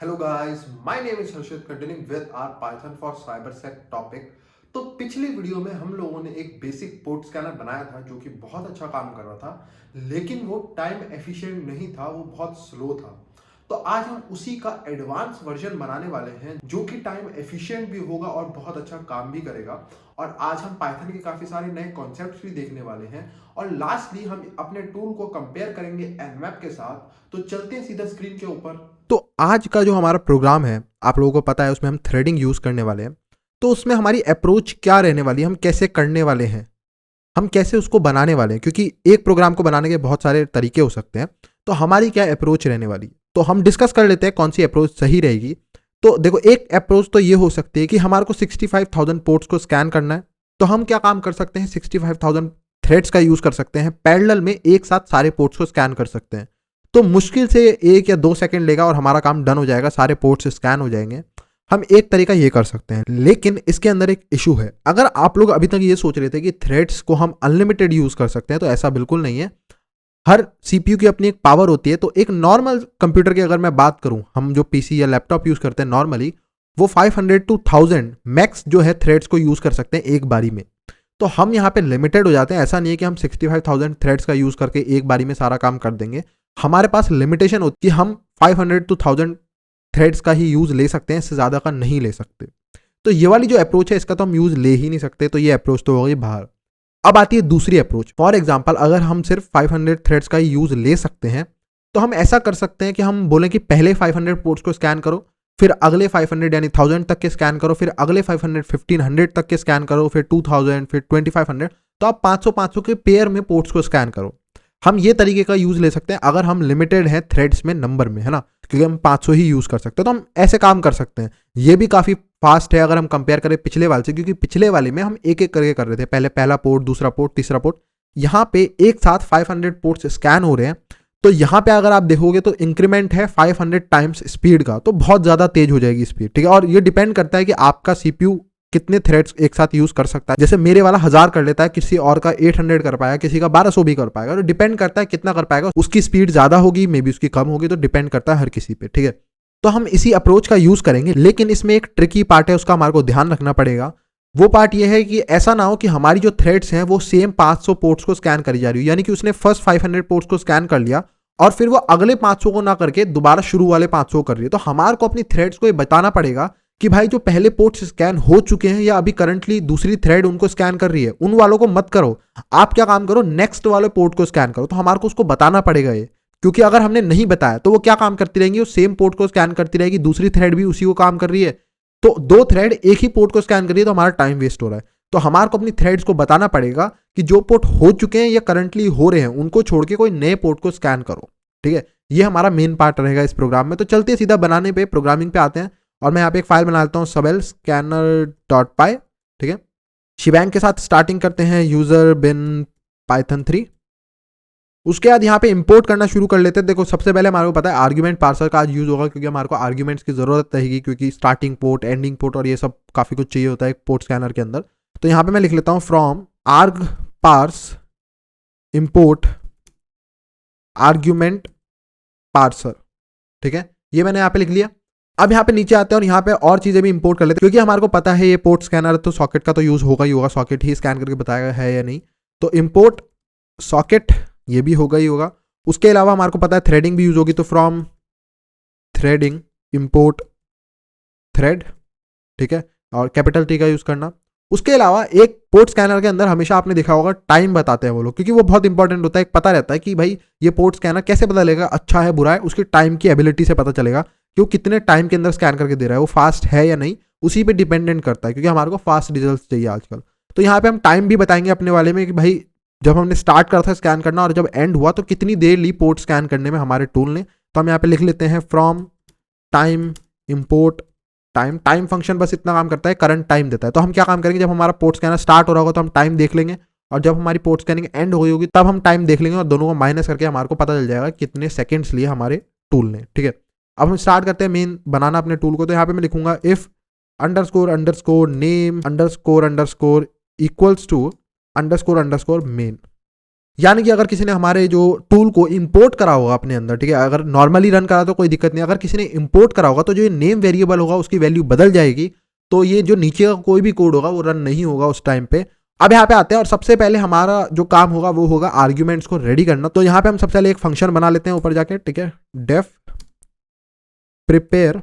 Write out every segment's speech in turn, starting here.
Hello guys, my name is Harshit continuing with our Python for cybersec topic. तो पिछली video में हम लोगों ने एक बेसिक पोर्ट स्कैनर बनाया था जो कि बहुत अच्छा काम कर रहा था, लेकिन वो टाइम एफिशिएंट नहीं था, वो बहुत स्लो था। तो आज हम उसी का एडवांस वर्जन बनाने वाले हैं जो कि टाइम एफिशिएंट भी होगा और बहुत अच्छा काम भी करेगा। और आज हम पाइथन के काफी सारे नए कॉन्सेप्ट्स भी देखने वाले हैं और लास्टली हम अपने टूल को कंपेयर करेंगे एनमैप के साथ। तो चलते हैं सीधा स्क्रीन के ऊपर। तो आज का जो हमारा प्रोग्राम है, आप लोगों को पता है, उसमें हम थ्रेडिंग यूज करने वाले हैं। तो उसमें हमारी अप्रोच क्या रहने वाली है, हम कैसे करने वाले हैं, हम कैसे उसको बनाने वाले हैं, क्योंकि एक प्रोग्राम को बनाने के बहुत सारे तरीके हो सकते हैं। तो हमारी क्या अप्रोच रहने वाली है, तो हम डिस्कस कर लेते हैं कौन सी अप्रोच सही रहेगी। तो देखो, एक अप्रोच तो ये हो सकती है कि हमारे को 65,000 पोर्ट्स को स्कैन करना है। तो हम क्या काम कर सकते हैं, 65,000 थ्रेड्स का यूज कर सकते हैं, पैरेलल में एक साथ सारे पोर्ट्स को स्कैन कर सकते हैं। तो मुश्किल से 1 या 2 सेकंड लेगा और हमारा काम डन हो जाएगा, सारे पोर्ट्स स्कैन हो जाएंगे। हम एक तरीका ये कर सकते हैं, लेकिन इसके अंदर एक इशू है। अगर आप लोग अभी तक ये सोच रहे थे कि थ्रेड्स को हम अनलिमिटेड यूज कर सकते हैं, तो ऐसा बिल्कुल नहीं है। हर सीपीयू की अपनी एक पावर होती है। तो एक नॉर्मल कंप्यूटर की अगर मैं बात करूं, हम जो पीसी या लैपटॉप यूज करते हैं नॉर्मली, वो 500 to 1000 मैक्स जो है थ्रेड्स को यूज कर सकते हैं एक बारी में। तो हम यहाँ पे लिमिटेड हो जाते हैं। ऐसा नहीं है कि हम 65,000 थ्रेड्स का यूज करके एक बारी में सारा काम कर देंगे। हमारे पास लिमिटेशन होती है, हम 500 to 1000 थ्रेड्स का ही यूज ले सकते हैं, इससे ज्यादा का नहीं ले सकते। तो ये वाली जो अप्रोच है, इसका तो हम यूज ले ही नहीं सकते, तो ये अप्रोच तो हो गई बाहर। अब आती है दूसरी अप्रोच। फॉर एग्जाम्पल, अगर हम सिर्फ 500 थ्रेड्स का ही यूज ले सकते हैं, तो हम ऐसा कर सकते हैं कि हम बोलें कि पहले 500 पोर्ट्स को स्कैन करो, फिर अगले 500 यानी 1000 तक के स्कैन करो, फिर अगले 500 1500 तक के स्कैन करो, फिर 2000, फिर 2500। तो आप 500 के पेयर में पोर्ट्स को स्कैन करो। हम ये तरीके का यूज ले सकते हैं अगर हम लिमिटेड हैं थ्रेड्स में, नंबर में, है ना, क्योंकि हम 500 ही यूज कर सकते हैं। तो हम ऐसे काम कर सकते हैं। ये भी काफी फास्ट है अगर हम कंपेयर करें पिछले वाले से, क्योंकि पिछले वाले में हम एक एक करके कर रहे थे, पहले पहला पोर्ट, दूसरा पोर्ट, तीसरा पोर्ट। यहाँ पे एक साथ 500 पोर्ट्स स्कैन हो रहे हैं। तो यहाँ पे अगर आप देखोगे तो इंक्रीमेंट है 500 टाइम्स स्पीड का, तो बहुत ज्यादा तेज हो जाएगी स्पीड, ठीक है। और ये डिपेंड करता है कि आपका सीपीयू कितने थ्रेड्स एक साथ यूज कर सकता है। जैसे मेरे वाला 1000 कर लेता है, किसी और का 800 कर पाएगा, किसी का 1200 भी कर पाएगा। तो डिपेंड करता है कितना कर पाएगा, उसकी स्पीड ज्यादा होगी, मे बी उसकी कम होगी, तो डिपेंड करता है हर किसी पे, ठीक है। तो हम इसी अप्रोच का यूज करेंगे, लेकिन इसमें एक ट्रिकी पार्ट है, उसका हमारे को ध्यान रखना पड़ेगा। वो पार्ट ये है कि ऐसा ना हो कि हमारी जो थ्रेड्स हैं वो सेम 500 पोर्ट्स को स्कैन करी जा रही हो, यानी कि उसने फर्स्ट 500 पोर्ट्स को स्कैन कर लिया और फिर वो अगले 500 को ना करके दोबारा शुरू वाले 500 कर रही है। तो हमारे को अपनी थ्रेड्स को ये बताना पड़ेगा कि भाई जो पहले पोर्ट्स स्कैन हो चुके हैं या अभी करंटली दूसरी थ्रेड उनको स्कैन कर रही है, उन वालों को मत करो। आप क्या काम करो, नेक्स्ट वाले पोर्ट को स्कैन करो। तो हमारे को उसको बताना पड़ेगा ये, क्योंकि अगर हमने नहीं बताया तो वो क्या काम करती रहेंगी, वो सेम पोर्ट को स्कैन करती रहेगी, दूसरी थ्रेड भी उसी को काम कर रही है। तो दो थ्रेड एक ही पोर्ट को स्कैन कर रही है, तो हमारा टाइम वेस्ट हो रहा है। तो हमारे को अपनी थ्रेड्स को बताना पड़ेगा कि जो पोर्ट हो चुके हैं या करंटली हो रहे हैं, उनको छोड़ के कोई नए पोर्ट को स्कैन करो, ठीक है। ये हमारा मेन पार्ट रहेगा इस प्रोग्राम में। तो चलते सीधा बनाने पे, प्रोग्रामिंग पे आते हैं। और मैं यहाँ पे एक फाइल बना लेता हूँ, सबेल scanner.py, ठीक है। शिबैंग के साथ स्टार्टिंग करते हैं, यूजर बिन पाइथन 3। उसके बाद यहाँ पे इंपोर्ट करना शुरू कर लेते हैं। देखो, सबसे पहले हमारे को पता है आर्ग्यूमेंट पार्सर का आज यूज होगा, क्योंकि हमारे को आर्ग्यूमेंट्स की जरूरत रहेगी, क्योंकि स्टार्टिंग पोर्ट, एंडिंग पोर्ट और ये सब काफी कुछ चाहिए होता है एक पोर्ट स्कैनर के अंदर। तो यहाँ पे मैं लिख लेता हूँ from argparse import argument parser, ठीक है। ये मैंने यहाँ पे लिख लिया। अब यहाँ पे नीचे आते हैं और यहाँ पे और चीजें भी इंपोर्ट कर लेते हैं, क्योंकि हमारे को पता है ये पोर्ट स्कैनर तो सॉकेट का तो यूज होगा ही होगा, सॉकेट ही स्कैन करके बताएगा है या नहीं। तो इंपोर्ट सॉकेट ये भी होगा ही होगा। उसके अलावा हमारे को पता है थ्रेडिंग भी यूज होगी, तो फ्रॉम थ्रेडिंग इंपोर्ट थ्रेड, ठीक है, और कैपिटल टी का यूज करना। उसके अलावा एक पोर्ट स्कैनर के अंदर हमेशा आपने देखा होगा टाइम बताते हैं वो लोग, क्योंकि वो बहुत इंपॉर्टेंट होता है। एक पता रहता है कि भाई ये पोर्ट स्कैनर कैसे पता लगेगा अच्छा है बुरा है, उसकी टाइम की एबिलिटी से पता चलेगा कि वो कितने टाइम के अंदर स्कैन करके दे रहा है, वो फास्ट है या नहीं, उसी पे डिपेंडेंट करता है, क्योंकि हमारे को फास्ट रिजल्ट चाहिए आजकल। तो यहाँ पे हम टाइम भी बताएंगे अपने वाले में कि भाई जब हमने स्टार्ट करा था स्कैन करना और जब एंड हुआ तो कितनी देर ली पोर्ट स्कैन करने में हमारे टूल ने। तो हम यहाँ पे लिख लेते हैं from time import time. Time function बस इतना काम करता है, करंट टाइम देता है। तो हम क्या काम करेंगे, जब हमारा पोर्ट स्कैनर स्टार्ट हो रहा होगा तो हम टाइम देख लेंगे, और जब हमारी पोर्ट स्कैनिंग एंड हो गई होगी तब हम टाइम देख लेंगे, और दोनों को माइनस करके हमारे को पता चल जाएगा कितने सेकंड्स लिए हमारे टूल ने, ठीक है। अब हम स्टार्ट करते हैं मेन बनाना अपने टूल को। तो यहाँ पे मैं लिखूंगा if underscore name underscore equals to underscore main, यानी कि अगर किसी ने हमारे जो टूल को इंपोर्ट करा होगा अपने अंदर, ठीक है, अगर नॉर्मली रन करा तो कोई दिक्कत नहीं, अगर किसी ने इंपोर्ट करा होगा तो जो ये नेम वेरिएबल होगा उसकी वैल्यू बदल जाएगी, तो ये जो नीचे का कोई भी कोड होगा वो रन नहीं होगा उस टाइम पे। अब यहाँ पे आते हैं और सबसे पहले हमारा जो काम होगा वो होगा आर्ग्यूमेंट्स को रेडी करना। तो यहाँ पे हम सबसे पहले एक फंक्शन बना लेते हैं ऊपर जाके, ठीक है, डेफ प्रिपेयर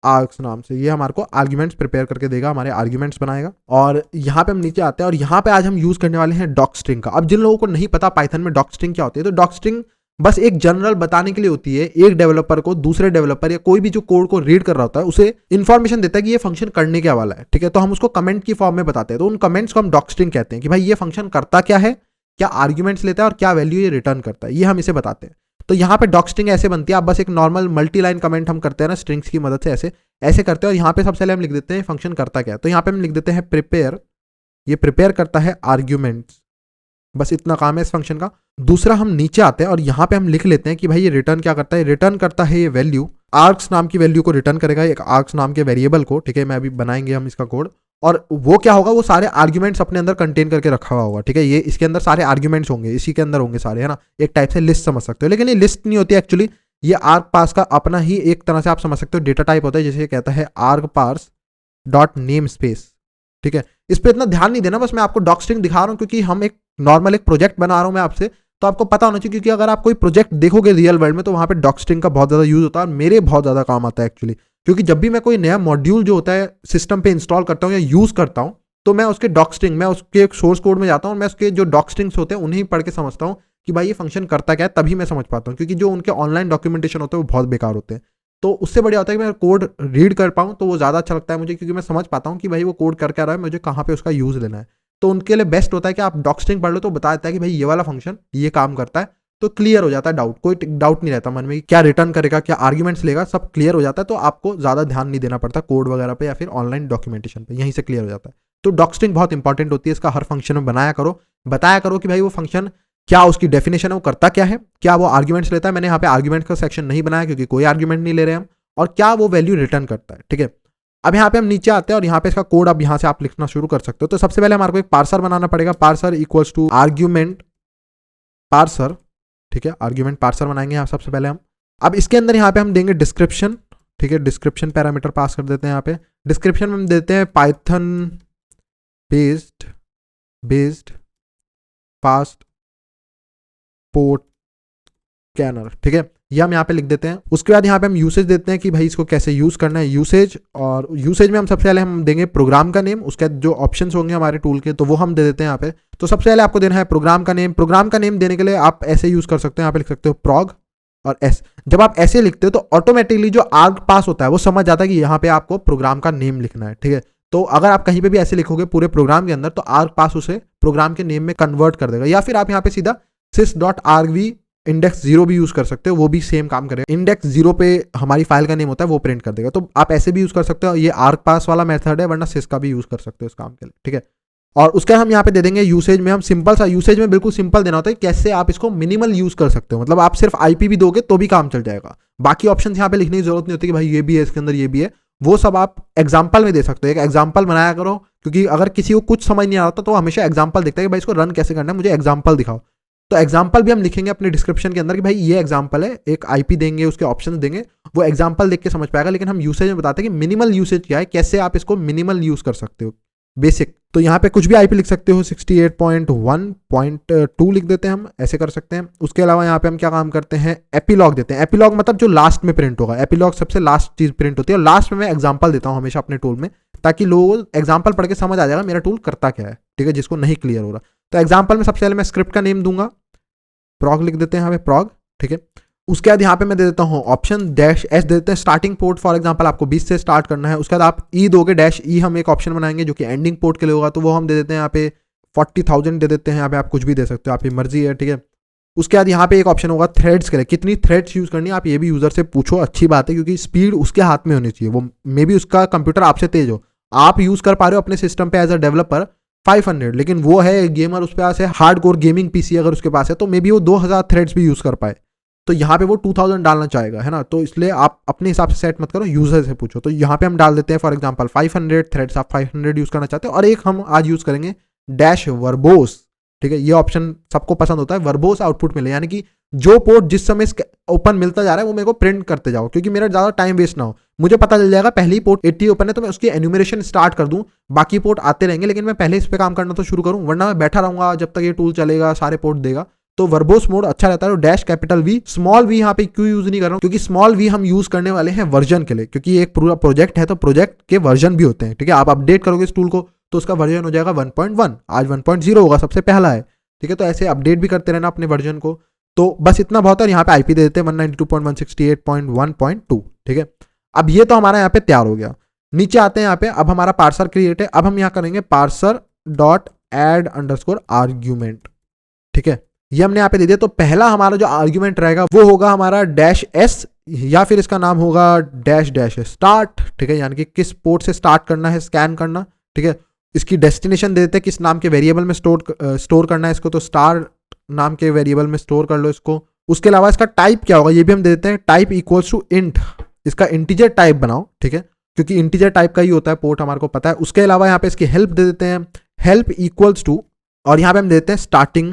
आर्ग्स नाम से, ये हमारे को आर्ग्यूमेंट्स प्रिपेयर करके देगा, हमारे आर्ग्यूमेंट्स बनाएगा। और यहाँ पे हम नीचे आते हैं और यहाँ पे आज हम यूज करने वाले हैं डॉक स्ट्रिंग का। अब जिन लोगों को नहीं पता पाइथन में डॉक स्ट्रिंग क्या होती है, तो डॉक स्ट्रिंग बस एक जनरल बताने के लिए होती है, एक डेवलपर को दूसरे डेवलपर या कोई भी जो कोड को रीड कर रहा होता है उसे इन्फॉर्मेशन देता है कि ये फंक्शन करने क्या वाला है, ठीक है। तो हम उसको कमेंट की फॉर्म में बताते हैं, तो उन कमेंट्स को हम डॉक स्ट्रिंग कहते हैं कि भाई ये फंक्शन करता क्या है, क्या आर्ग्यूमेंट्स लेता है और क्या वैल्यू ये रिटर्न करता है, ये हम इसे बताते हैं। तो यहाँ पे डॉक स्ट्रिंग ऐसे बनती है, आप बस एक नॉर्मल मल्टी लाइन कमेंट हम करते हैं ना स्ट्रिंग्स की मदद से, ऐसे ऐसे करते हैं। और यहाँ पे सबसे पहले हम लिख देते हैं फंक्शन करता क्या है, तो यहाँ पे हम लिख देते हैं प्रिपेयर, ये प्रिपेयर करता है आर्ग्यूमेंट्स, बस इतना काम है इस फंक्शन का। दूसरा हम नीचे आते हैं और यहाँ पे हम लिख लेते हैं कि भाई ये रिटर्न क्या करता है, रिटर्न करता है ये वैल्यू, आर्क्स नाम की वैल्यू को रिटर्न करेगा, एक आर्क्स नाम के वेरिएबल को, ठीक है, मैं अभी बनाएंगे हम इसका कोड। और वो क्या होगा, वो सारे आर्ग्यूमेंट्स अपने अंदर कंटेन करके रखा हुआ होगा, ठीक है, ये इसके अंदर सारे आर्ग्यूमेंट्स होंगे, इसी के अंदर होंगे सारे, है ना, एक टाइप से लिस्ट समझ सकते हो, लेकिन ये लिस्ट नहीं होती एक्चुअली, ये आर्ग पार्स का अपना ही एक तरह से आप समझ सकते हो डेटा टाइप होता है, जैसे कहता है आर्ग पार्स डॉट नेम स्पेस, ठीक है। इस पर इतना ध्यान नहीं देना, बस मैं आपको डॉक स्ट्रिंग दिखा रहा हूँ क्योंकि हम एक नॉर्मल एक प्रोजेक्ट बना रहा हूँ मैं आपसे, तो आपको पता होना चाहिए, क्योंकि अगर आप कोई प्रोजेक्ट देखोगे रियल वर्ल्ड में तो वहाँ पे डॉक स्ट्रिंग का बहुत ज़्यादा यूज होता है और मेरे बहुत ज़्यादा काम आता है एक्चुअली, क्योंकि जब भी मैं कोई नया मॉड्यूल जो होता है सिस्टम पे इंस्टॉल करता हूँ या यूज़ करता हूँ, तो मैं उसके डॉक स्ट्रिंग, मैं उसके सोर्स कोड में जाता हूँ और मैं उसके जो डॉक स्ट्रिंग्स होते हैं उन्हें पढ़ के समझता हूँ कि भाई ये फंक्शन करता क्या है, तभी मैं समझ पाता हूँ, क्योंकि जो उनके ऑनलाइन डॉक्यूमेंटेशन होते हैं वो बहुत बेकार होते हैं। तो उससे बढ़िया होता है कि मैं कोड रीड कर पाऊँ, तो वो ज़्यादा अच्छा लगता है मुझे, क्योंकि मैं समझ पाता हूँ कि भाई वो कोड कर क्या रहा है, मुझे कहाँ पे उसका यूज़ लेना है। तो उनके लिए बेस्ट होता है कि आप डॉक स्ट्रिंग पढ़ लो, तो बता देता है कि भाई ये वाला फंक्शन ये काम करता है, तो क्लियर हो जाता है डाउट, कोई डाउट नहीं रहता मन में कि क्या रिटर्न करेगा, क्या आर्ग्यूमेंट्स लेगा, सब क्लियर हो जाता है। तो आपको ज़्यादा ध्यान नहीं देना पड़ता कोड वगैरह पे या फिर ऑनलाइन डॉक्यूमेंटेशन पे, यहीं से क्लियर हो जाता है। तो डॉक स्ट्रिंग बहुत इंपॉर्टेंट होती है, इसका हर फंक्शन में बनाया करो, बताया करो कि भाई वो फंक्शन क्या उसकी डेफिनेशन है, वो करता क्या है, क्या वो आर्ग्यूमेंट्स लेता है, मैंने यहाँ पे आर्ग्यूमेंट का सेक्शन नहीं बनाया क्योंकि कोई आर्ग्यूमेंट नहीं ले रहे हम, और क्या वो वैल्यू रिटर्न करता है, ठीक है। अब यहाँ पे हम नीचे आते हैं और यहाँ पे इसका कोड अब यहाँ से आप लिखना शुरू कर सकते हो। तो सबसे पहले हमारे को एक पार्सर बनाना पड़ेगा, parser equals to argument parser, ठीक है, आर्ग्यूमेंट पार्सर बनाएंगे यहाँ सबसे पहले हम। अब इसके अंदर यहाँ पे हम देंगे डिस्क्रिप्शन, ठीक है, डिस्क्रिप्शन पैरामीटर पास कर देते हैं यहाँ पे। डिस्क्रिप्शन में हम देते हैं Python based fast port scanner, ठीक है, ये हम यहाँ पे लिख देते हैं। उसके बाद यहाँ पे हम यूसेज देते हैं कि भाई इसको कैसे यूज करना है, यूसेज, और यूसेज में हम सबसे पहले हम देंगे प्रोग्राम का नेम, उसके बाद जो ऑप्शंस होंगे हमारे टूल के तो वो हम दे देते हैं यहाँ पे। तो सबसे पहले आपको देना है प्रोग्राम का नेम। प्रोग्राम का नेम देने के लिए आप ऐसे यूज कर सकते हैं, यहाँ पे लिख सकते हो prog और s। जब आप ऐसे लिखते हो तो ऑटोमेटिकली जो आर्ग पास होता है वो समझ जाता है कि यहाँ पे आपको प्रोग्राम का नेम लिखना है, ठीक है। तो अगर आप कहीं पे भी ऐसे लिखोगे पूरे प्रोग्राम के अंदर, तो आर्ग पास उसे प्रोग्राम के नेम में कन्वर्ट कर देगा, या फिर आप यहाँ पे सीधा sys.argv इंडेक्स 0 भी यूज कर सकते हो, वो भी सेम काम करेगा। इंडेक्स 0 पे हमारी फाइल का नेम होता है, वो प्रिंट कर देगा। तो आप ऐसे भी यूज कर सकते हो, ये आर्ग पास वाला मेथड है, वरना सिस का भी यूज कर सकते हो इस काम के लिए, ठीक है। और उसके हम यहाँ पे दे देंगे यूसेज में, हम सिंपल सा यूसेज में बिल्कुल सिंपल देना होता है कैसे आप इसको मिनिमल यूज कर सकते हो, मतलब आप सिर्फ आईपी भी दोगे तो भी काम चल जाएगा। बाकी ऑप्शन यहाँ पे लिखने की जरूरत नहीं होती कि भाई ये भी है इसके अंदर, ये भी है, वो सब आप एग्जाम्पल में दे सकते हो। एक एग्जाम्पल बनाया करो, क्योंकि अगर किसी को कुछ समझ नहीं आ रहा तो हमेशा एग्जाम्पल दिखता है कि भाई इसको रन कैसे करना है, मुझे एग्जाम्पल दिखाओ। तो एग्जाम्पल भी हम लिखेंगे अपने डिस्क्रिप्शन के अंदर कि भाई ये एग्जाम्पल है, एक आईपी देंगे, उसके ऑप्शंस देंगे, वो एग्जाम्पल देख के समझ पाएगा। लेकिन हम यूसेज में बताते हैं कि मिनिमल यूसेज क्या है, कैसे आप इसको मिनिमल यूज कर सकते हो, बेसिक। तो यहाँ पे कुछ भी आईपी लिख सकते हो, 68.1.2 लिख देते हैं हम, ऐसे कर सकते हैं। उसके अलावा यहाँ पे हम क्या काम करते हैं, एपिलॉग देते हैं। एपिलॉग मतलब जो लास्ट में प्रिंट होगा, एपिलॉग सबसे लास्ट चीज प्रिंट होती है, और लास्ट में मैं एग्जाम्पल देता हूँ हमेशा अपने टूल में, ताकि लोग एग्जाम्पल पढ़ के समझ आ जाएगा मेरा टूल करता क्या है, ठीक है, जिसको नहीं क्लियर हो रहा। तो एग्जाम्पल में सबसे पहले मैं स्क्रिप्ट का नेम दूंगा, prog लिख देते हैं यहाँ पे prog, ठीक है। उसके बाद यहाँ पे मैं दे देता हूँ ऑप्शन -s देते हैं, स्टार्टिंग पोर्ट फॉर एग्जांपल आपको 20 से स्टार्ट करना है। उसके बाद आप ई दोगे, -e हम एक ऑप्शन बनाएंगे जो कि एंडिंग पोर्ट के लिए होगा, तो वो हम दे देते हैं यहाँ पे 40,000 दे देते हैं। यहाँ पे आप कुछ भी दे सकते हो, आपकी मर्जी है, ठीक है। उसके बाद यहाँ पे एक ऑप्शन होगा थ्रेड्स के लिए, कितनी थ्रेड्स यूज करनी है आप ये भी यूजर से पूछो, अच्छी बात है, क्योंकि स्पीड उसके हाथ में होनी चाहिए, वो मे बी उसका कंप्यूटर आपसे तेज हो, आप यूज कर पा रहे हो अपने सिस्टम पे एज अ डेवलपर 500, लेकिन वो है गेमर, उस पास है हार्ड कोर गेमिंग पीसी, अगर उसके पास है तो मे बी वो 2000 थ्रेड्स भी यूज कर पाए, तो यहाँ पे वो 2000 डालना चाहेगा, है ना। तो इसलिए आप अपने हिसाब से सेट मत करो, यूजर से पूछो। तो यहाँ पे हम डाल देते हैं फॉर एग्जांपल 500 थ्रेड्स, आप 500 यूज करना चाहते हो। और एक हम आज यूज करेंगे डैश वर्बोस, ठीक है, ये ऑप्शन सबको पसंद होता है, वर्बोस आउटपुट मिले, यानी कि जो पोर्ट जिस समय ओपन मिलता जा रहा है वो मेरे को प्रिंट करते जाओ, क्योंकि मेरा ज़्यादा टाइम वेस्ट ना हो। मुझे पता चल जाएगा पहले ही पोर्ट 80 ओपन है तो मैं उसकी एन्यूमरेशन स्टार्ट कर दूं, बाकी पोर्ट आते रहेंगे, लेकिन मैं पहले इस पे काम करना तो शुरू करूं, वरना मैं बैठा रहूंगा जब तक ये टूल चलेगा, सारे पोर्ट देगा। तो वर्बोस मोड अच्छा रहता है। Dash capital V, small V यहाँ पे क्यों यूज नहीं कर रहा हूँ, क्योंकि स्मॉल वी हम यूज करने वाले हैं वर्जन के लिए, क्योंकि एक पूरा प्रोजेक्ट है तो प्रोजेक्ट के वर्जन भी होते हैं। ठीक है, आप अपडेट करोगे इस टूल को तो उसका वर्जन हो जाएगा 1.1, आज 1.0 होगा, सबसे पहला है। ठीक है, तो ऐसे अपडेट भी करते रहना अपने वर्जन को। तो बस इतना बहुत है। यहाँ पे आईपी दे देते हैं 192.168.1.2। ठीक है, अब ये तो हमारा यहाँ पे तैयार हो गया। नीचे आते हैं, यहाँ पे अब हमारा पार्सर क्रिएट है। अब हम यहाँ करेंगे parser dot add underscore argument. ठीक है, ये हमने यहाँ पे दे दिया। तो पहला हमारा जो आर्ग्यूमेंट रहेगा वो होगा हमारा डैश एस, या फिर इसका नाम होगा डैश डैश स्टार्ट। ठीक है, यानी कि किस पोर्ट से स्टार्ट करना है स्कैन करना। ठीक है, इसकी डेस्टिनेशन दे देते हैं, किस नाम के वेरिएबल में स्टोर करना है इसको, तो स्टार नाम के वेरिएबल में स्टोर कर लो इसको। उसके अलावा इसका टाइप क्या होगा ये भी हम दे देते हैं, टाइप इक्वल्स टू इंट, इसका इंटीजर टाइप बनाओ। ठीक है, क्योंकि इंटीजर टाइप का ही होता है पोर्ट, हमारे को पता है। उसके अलावा यहाँ पे इसकी हेल्प दे देते हैं, हेल्प इक्वल्स टू, और यहाँ पे हम देते हैं स्टार्टिंग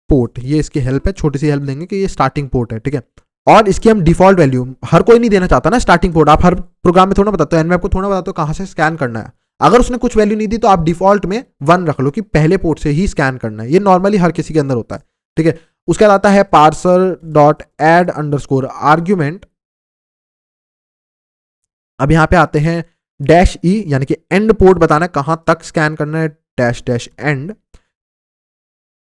पोर्ट, ये इसकी हेल्प है, छोटी सी हेल्प देंगे कि ये स्टार्टिंग पोर्ट है। ठीक है, और इसकी हम डिफॉल्ट वैल्यू, हर कोई नहीं देना चाहता ना स्टार्टिंग पोर्ट, आप हर प्रोग्राम में थोड़ा बताते हो, एनमैप को थोड़ा बताते हो कहाँ से स्कैन करना है। अगर उसने कुछ वैल्यू नहीं दी तो आप डिफॉल्ट में 1 रख लो कि पहले पोर्ट से ही स्कैन करना है, ये नॉर्मली हर किसी के अंदर होता है। ठीक है, उसके बाद आता है parser dot add underscore argument. अब यहां पे आते हैं डैश ई, यानी कि एंड पोर्ट बताना है कहां तक स्कैन करना है, डैश डैश एंड।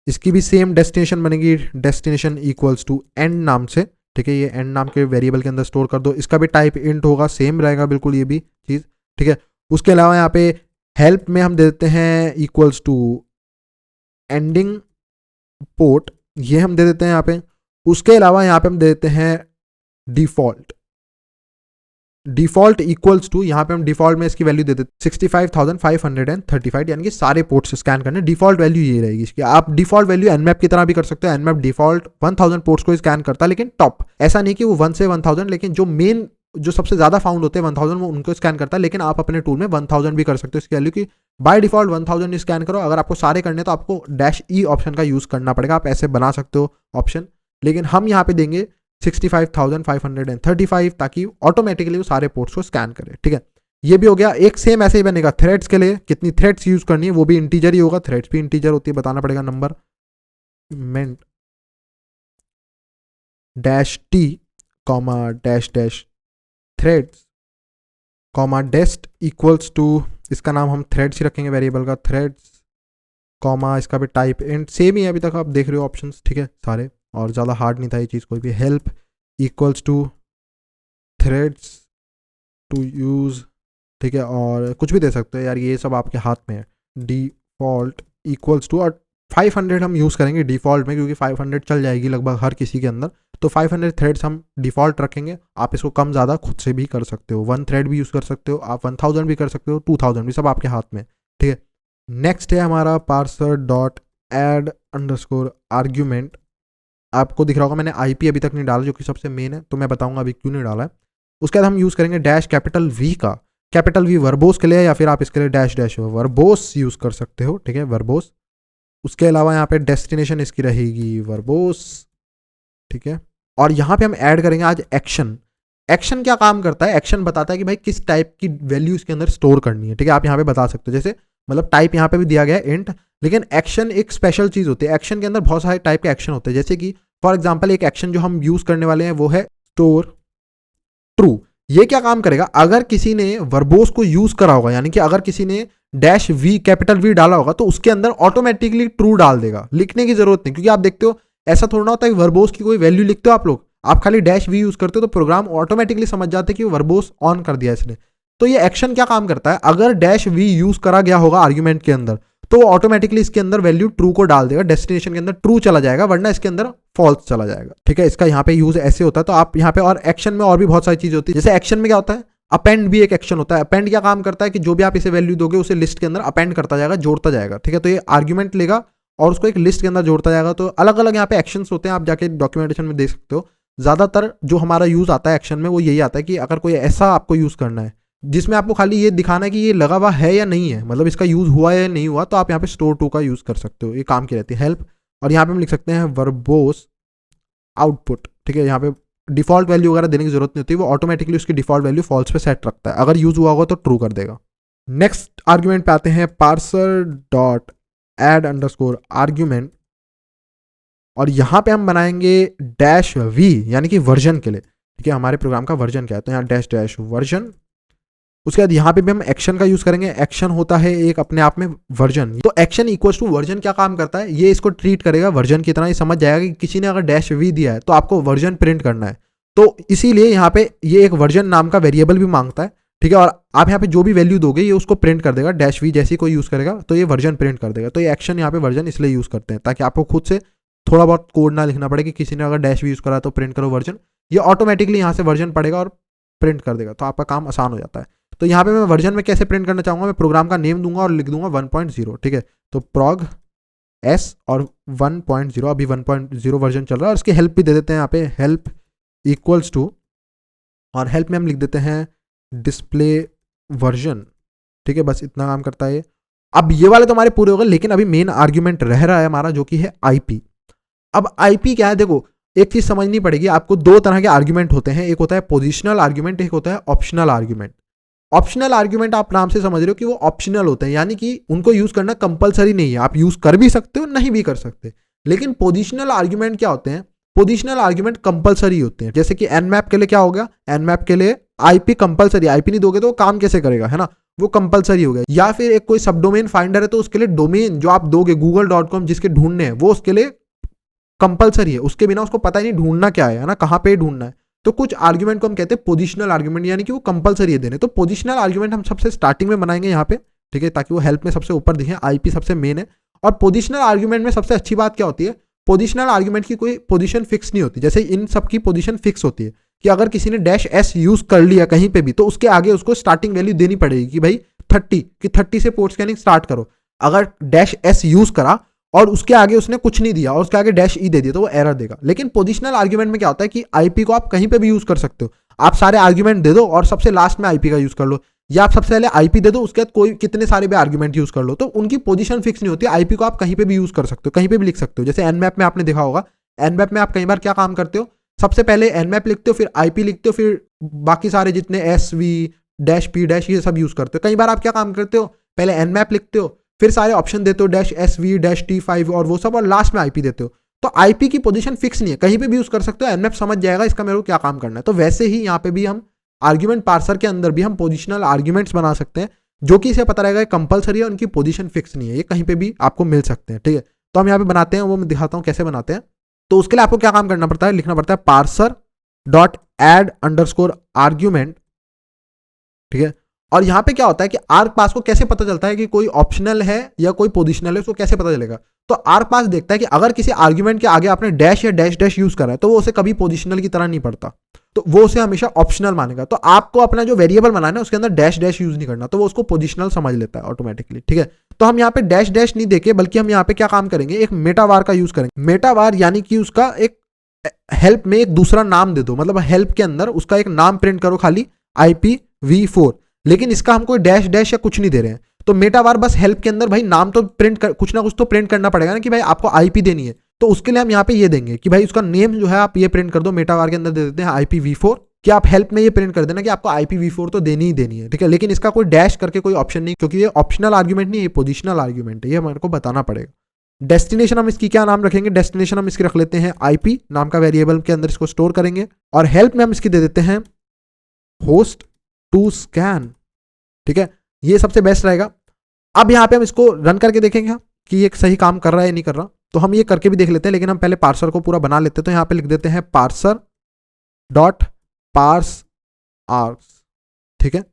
इसकी भी सेम डेस्टिनेशन बनेगी, डेस्टिनेशन इक्वल्स टू एंड नाम से। ठीक है, ये एंड नाम के वेरिएबल के अंदर स्टोर कर दो। इसका भी टाइप इंट होगा, सेम रहेगा बिल्कुल ये भी चीज। ठीक है, उसके अलावा यहाँ पे हेल्प में हम दे देते हैं इक्वल्स टू एंडिंग पोर्ट, ये हम दे देते हैं यहाँ पे। उसके अलावा यहाँ पे हम दे देते हैं डिफॉल्ट, डिफॉल्ट इक्वल्स टू, यहाँ पे हम डिफॉल्ट में इसकी वैल्यू दे देते 65,535, यानी कि सारे पोर्ट्स स्कैन करने। डिफॉल्ट वैल्यू ये रहेगी इसकी। आप डिफॉल्ट वैल्यू एनमैप की तरह भी कर सकते हो, एनमैप डिफॉल्ट 1000 पोर्ट्स को स्कैन करता है, लेकिन टॉप, ऐसा नहीं कि वो 1 से 1000, लेकिन जो मेन जो सबसे ज्यादा फाउंड होते हैं 1000 वो उनको स्कैन करता है। लेकिन आप अपने टूल में 1000 भी कर सकते हो इसकी वैल्यू की। बाय डिफॉल्ट 1000 स्कैन करो। अगर आपको सारे करने तो आपको डैश ई ऑप्शन का यूज करना पड़ेगा, आप ऐसे बना सकते हो ऑप्शन, लेकिन हम यहाँ पे देंगे 65,535, ताकि ऑटोमेटिकली वो सारे पोर्ट्स को स्कैन करे। ठीक है, ये भी हो गया। एक सेम ऐसे ही बनेगा थ्रेड्स के लिए, कितनी थ्रेड्स यूज करनी है वो भी इंटीजर ही होगा, थ्रेड्स भी इंटीजर होती है, बताना पड़ेगा नंबर। मेंट dash T comma dash dash threads comma dest equals to, इसका नाम हम थ्रेड्स ही रखेंगे वेरिएबल का, थ्रेड्स कॉमा इसका भी टाइप इंट, सेम ही है अभी तक आप देख रहे हो ऑप्शंस। ठीक है, सारे, और ज़्यादा हार्ड नहीं था ये चीज़ कोई भी। Help equals to threads to use. ठीक है, और कुछ भी दे सकते हो यार, ये सब आपके हाथ में है। डिफॉल्ट इक्वल्स टू, और 500 हम यूज़ करेंगे डिफ़ॉल्ट में, क्योंकि 500 चल जाएगी लगभग हर किसी के अंदर। तो 500 थ्रेड्स हम डिफ़ॉल्ट रखेंगे। आप इसको कम ज़्यादा खुद से भी कर सकते हो, 1 थ्रेड भी यूज़ कर सकते हो, आप 1000 भी कर सकते हो, 2000 भी, सब आपके हाथ में। ठीक है, नेक्स्ट है हमारा parser dot add underscore argument. आपको दिख रहा होगा मैंने आईपी अभी तक नहीं डाला, जो कि सबसे मेन है, तो मैं बताऊंगा अभी क्यों नहीं डाला है। उसके बाद हम यूज़ करेंगे डैश कैपिटल वी का, कैपिटल वी वर्बोस के लिए, या फिर आप इसके लिए डैश डैश वर्बोस यूज़ कर सकते हो। ठीक है, वर्बोस। उसके अलावा यहाँ पे डेस्टिनेशन इसकी रहेगी वर्बोस। ठीक है, और यहाँ पे हम ऐड करेंगे आज एक्शन। एक्शन क्या काम करता है, एक्शन बताता है कि भाई किस टाइप की वैल्यू इसके अंदर स्टोर करनी है। ठीक है, आप यहाँ पे बता सकते हो, जैसे मतलब टाइप यहाँ पे भी दिया गया है इंट, लेकिन एक्शन एक स्पेशल चीज़ होती है। एक्शन के अंदर बहुत सारे टाइप के एक्शन होते हैं, जैसे कि फॉर एग्जाम्पल एक एक्शन जो हम यूज़ करने वाले हैं वो है स्टोर ट्रू। ये क्या काम करेगा, अगर किसी ने वर्बोस को यूज़ करा होगा, यानी कि अगर किसी ने डैश वी कैपिटल वी डाला होगा, तो उसके अंदर ऑटोमेटिकली ट्रू डाल देगा, लिखने की जरूरत नहीं। क्योंकि आप देखते हो ऐसा थोड़ा ना होता है कि वर्बोस की कोई वैल्यू लिखते हो आप लोग, आप खाली डैश वी यूज़ करते हो तो प्रोग्राम ऑटोमेटिकली समझ जाते हैं कि वर्बोस ऑन कर दिया इसने। तो ये एक्शन क्या काम करता है, अगर डैश वी यूज़ करा गया होगा आर्ग्यूमेंट के अंदर, तो ऑटोमेटिकली इसके अंदर वैल्यू ट्रू को डाल देगा, डेस्टिनेशन के अंदर ट्रू चला जाएगा, वरना इसके अंदर फॉल्स चला जाएगा। ठीक है, इसका यहाँ पे यूज ऐसे होता है। तो आप यहाँ पे, और एक्शन में और भी बहुत सारी चीज़ होती है, जैसे एक्शन में क्या होता है, अपेंड भी एक एक्शन होता है। अपेंड क्या काम करता है कि जो भी आप इसे वैल्यू दोगे उसे लिस्ट के अंदर अपेंड करता जाएगा, जोड़ता जाएगा। ठीक है, तो ये आर्ग्यूमेंट लेगा और उसको एक लिस्ट के अंदर जोड़ता जाएगा। तो अलग अलग यहाँ पे एक्शंस होते हैं, आप जाके डॉक्यूमेंटेशन में देख सकते हो। ज़्यादातर जो हमारा यूज़ आता है एक्शन में वो यही आता है कि अगर कोई ऐसा आपको यूज़ करना है जिसमें आपको खाली ये दिखाना है कि ये लगा हुआ है या नहीं है, मतलब इसका यूज़ हुआ है या नहीं हुआ, तो आप यहाँ पे स्टोर टू का यूज़ कर सकते हो, ये काम की रहती है हेल्प। और यहाँ पे हम लिख सकते हैं वर्बोस आउटपुट, ठीक है। यहाँ पे डिफॉल्ट वैल्यू वगैरह देने की जरूरत नहीं होती, वो ऑटोमेटिकली उसकी डिफॉल्ट वैल्यू फॉल्स पे सेट रखता है, अगर यूज़ हुआ होगा तो ट्रू कर देगा। नेक्स्ट आर्ग्यूमेंट पे आते हैं, parser dot add underscore argument, और यहाँ पे हम बनाएंगे डैश वी यानी कि वर्जन के लिए, ठीक है। हमारे प्रोग्राम का वर्जन क्या है, तो यहाँ डैश डैश वर्जन। उसके बाद यहाँ पे भी हम एक्शन का यूज करेंगे, एक्शन होता है एक अपने आप में वर्जन, तो एक्शन इक्वल्स टू वर्जन क्या काम करता है, ये इसको ट्रीट करेगा वर्जन की तरह, ये समझ जाएगा कि किसी ने अगर डैश वी दिया है तो आपको वर्जन प्रिंट करना है, तो इसीलिए यहाँ पे ये एक वर्जन नाम का वेरिएबल भी मांगता है, ठीक है। और आप यहाँ पे जो भी वैल्यू दोगे ये उसको प्रिंट कर देगा, डैश वी जैसी कोई यूज करेगा तो ये वर्जन प्रिंट कर देगा। तो ये एक्शन यहाँ पे वर्जन इसलिए यूज करते हैं ताकि आपको खुद से थोड़ा बहुत कोड ना लिखना पड़े कि किसी ने अगर डैश वी यूज करा तो प्रिंट करो वर्जन, ये ऑटोमेटिकली यहाँ से वर्जन पड़ेगा और प्रिंट कर देगा, तो आपका काम आसान हो जाता है। तो यहाँ पे मैं वर्जन में कैसे प्रिंट करना चाहूँगा, मैं प्रोग्राम का नेम दूंगा और लिख दूंगा 1.0, ठीक है। तो prog s और 1.0, अभी 1.0 वर्जन चल रहा है, और इसकी हेल्प भी दे देते हैं यहाँ पे, हेल्प इक्वल्स टू, और हेल्प में हम लिख देते हैं डिस्प्ले वर्जन, ठीक है। बस इतना काम करता है ये। अब ये वाले तो हमारे पूरे हो गए, लेकिन अभी मेन आर्ग्यूमेंट रह रहा है हमारा जो कि है आईपी। अब आईपी क्या है, देखो एक चीज समझनी पड़ेगी आपको, दो तरह के आर्ग्यूमेंट होते हैं, एक होता है पोजिशनल आर्ग्यूमेंट, एक होता है ऑप्शनल आर्ग्यूमेंट। ऑप्शनल आर्ग्यूमेंट आप नाम से समझ रहे हो कि वो ऑप्शनल होते हैं, यानी कि उनको यूज करना कंपलसरी नहीं है, आप यूज कर भी सकते हो नहीं भी कर सकते। लेकिन पोजिशनल आर्ग्यूमेंट क्या होते हैं, पोजिशनल आर्ग्यूमेंट कंपलसरी होते हैं। जैसे कि एनमैप के लिए क्या हो गया, एनमैप के लिए आईपी कंपलसरी, आईपी नहीं दोगे तो वो काम कैसे करेगा, है ना, वो कंपलसरी हो गया। या फिर एक कोई सब डोमेन फाइंडर है तो उसके लिए डोमेन जो आप दोगे google.com जिसके ढूंढने हैं वो उसके लिए कंपलसरी है, उसके बिना उसको पता ही नहीं ढूंढना क्या है ना, कहाँ पे ढूंढना है। तो कुछ आर्ग्यूमेंट को हम कहते हैं पोजिशनल आर्ग्यूमेंट, यानी कि वो कंपलसरी है देने। तो पोजिशनल आर्ग्यूमेंट हम सबसे स्टार्टिंग में बनाएंगे यहाँ पे, ठीक है, ताकि वो हेल्प में सबसे ऊपर दिखे, आईपी सबसे मेन है। और पोजिशनल आर्ग्यूमेंट में सबसे अच्छी बात क्या होती है, पोजिशनल आर्ग्यूमेंट की कोई पोजीशन फिक्स नहीं होती, जैसे इन सब की पोजीशन फिक्स होती है कि अगर किसी ने डैश एस यूज कर लिया कहीं पे भी तो उसके आगे उसको स्टार्टिंग वैल्यू देनी पड़ेगी कि भाई 30 से पोर्ट स्कैनिंग स्टार्ट करो। अगर डैश एस यूज करा और उसके आगे उसने कुछ नहीं दिया और उसके आगे डैश ई दे दिया तो वो एरर देगा। लेकिन पोजिशनल आर्ग्यूमेंट में क्या होता है कि आईपी को आप कहीं पे भी यूज कर सकते हो, आप सारे आर्ग्यूमेंट दे दो और सबसे लास्ट में आईपी का यूज कर लो, या आप सबसे पहले आईपी दे दो उसके बाद कोई कितने सारे भी आर्ग्यूमेंट यूज कर लो, तो उनकी पोजीशन फिक्स नहीं होती। आईपी को आप कहीं पे भी यूज कर सकते हो, कहीं पे भी लिख सकते हो। जैसे एनमैप में आपने देखा होगा, एनमैप में आप कई बार क्या काम करते हो, सबसे पहले एनमैप लिखते हो, फिर आईपी लिखते हो, फिर बाकी सारे जितने S V dash P dash ये सब यूज करते हो। कई बार आप क्या काम करते हो, पहले एनमैप लिखते हो, फिर सारे ऑप्शन देते हो dash S V dash T 5 और वो सब, और लास्ट में आईपी देते हो। तो आईपी की पोजीशन फिक्स नहीं है, कहीं पे भी यूज कर सकते हो, एनमैप समझ जाएगा इसका मेरे को क्या काम करना है। तो वैसे ही यहाँ पे भी हम आर्ग्यूमेंट पार्सर के अंदर भी हम पोजिशनल आर्ग्यूमेंट्स बना सकते हैं, जो कि इसे पता रहेगा कंपलसरी है, उनकी पोजीशन फिक्स नहीं है, ये कहीं पे भी आपको मिल सकते हैं, ठीक है। तो हम यहाँ पे बनाते हैं, वो मैं दिखाता हूँ कैसे बनाते हैं। तो उसके लिए आपको क्या काम करना पड़ता है, लिखना पड़ता है parser dot add underscore argument, ठीक है। और यहाँ पे क्या होता है कि आर्ग पास को कैसे पता चलता है कि कोई ऑप्शनल है या कोई पोजिशनल है, उसको कैसे पता चलेगा। तो आर्ग पास देखता है कि अगर किसी आर्ग्यूमेंट के आगे आपने डैश या डैश डैश यूज करा है तो वो उसे कभी पोजिशनल की तरह नहीं पढ़ता, तो वो उसे हमेशा ऑप्शनल मानेगा। तो आपको अपना जो वेरिएबल बनाना है उसके अंदर डैश डैश यूज नहीं करना, तो वो उसको पोजिशनल समझ लेता है ऑटोमेटिकली, ठीक है। तो हम यहाँ पे डैश डैश नहीं देके बल्कि हम यहाँ पे क्या काम करेंगे, एक मेटावार का यूज करेंगे। मेटावार यानी कि उसका एक हेल्प में एक दूसरा नाम दे दो, मतलब हेल्प के अंदर उसका एक नाम प्रिंट करो खाली IPv4, लेकिन इसका हम कोई डैश डैश या कुछ नहीं दे रहे हैं। तो मेटावार बस हेल्प के अंदर भाई नाम तो प्रिंट कर, कुछ ना कुछ तो प्रिंट करना पड़ेगा ना कि भाई आपको आईपी देनी है। तो उसके लिए हम यहाँ पे ये देंगे कि भाई उसका नेम जो है आप ये प्रिंट कर दो, मेटावार के अंदर दे देते हैं IPv4, कि आप हेल्प में ये प्रिंट कर देना कि आपको IPv4 तो देनी ही देनी है, ठीक है। लेकिन इसका कोई डैश करके कोई ऑप्शन नहीं, क्योंकि ये ऑप्शनल आर्ग्यूमेंट नहीं, ये पोजिशनल आर्ग्यूमेंट है, ये हमारे को बताना पड़ेगा। डेस्टिनेशन हम इसकी क्या नाम रखेंगे, डेस्टिनेशन हम इसकी रख लेते हैं IP नाम का वेरिएबल के अंदर इसको स्टोर करेंगे। और हेल्प में हम इसकी दे देते हैं होस्ट टू स्कैन, ठीक है, ये सबसे बेस्ट रहेगा। अब यहाँ पे हम इसको रन करके देखेंगे कि ये सही काम कर रहा है या नहीं कर रहा, तो हम ये करके भी देख लेते हैं। लेकिन हम पहले पार्सर को पूरा बना लेते हैं, तो यहाँ पे लिख देते हैं पार्सर डॉट पार्स आर्ग्स, ठीक है।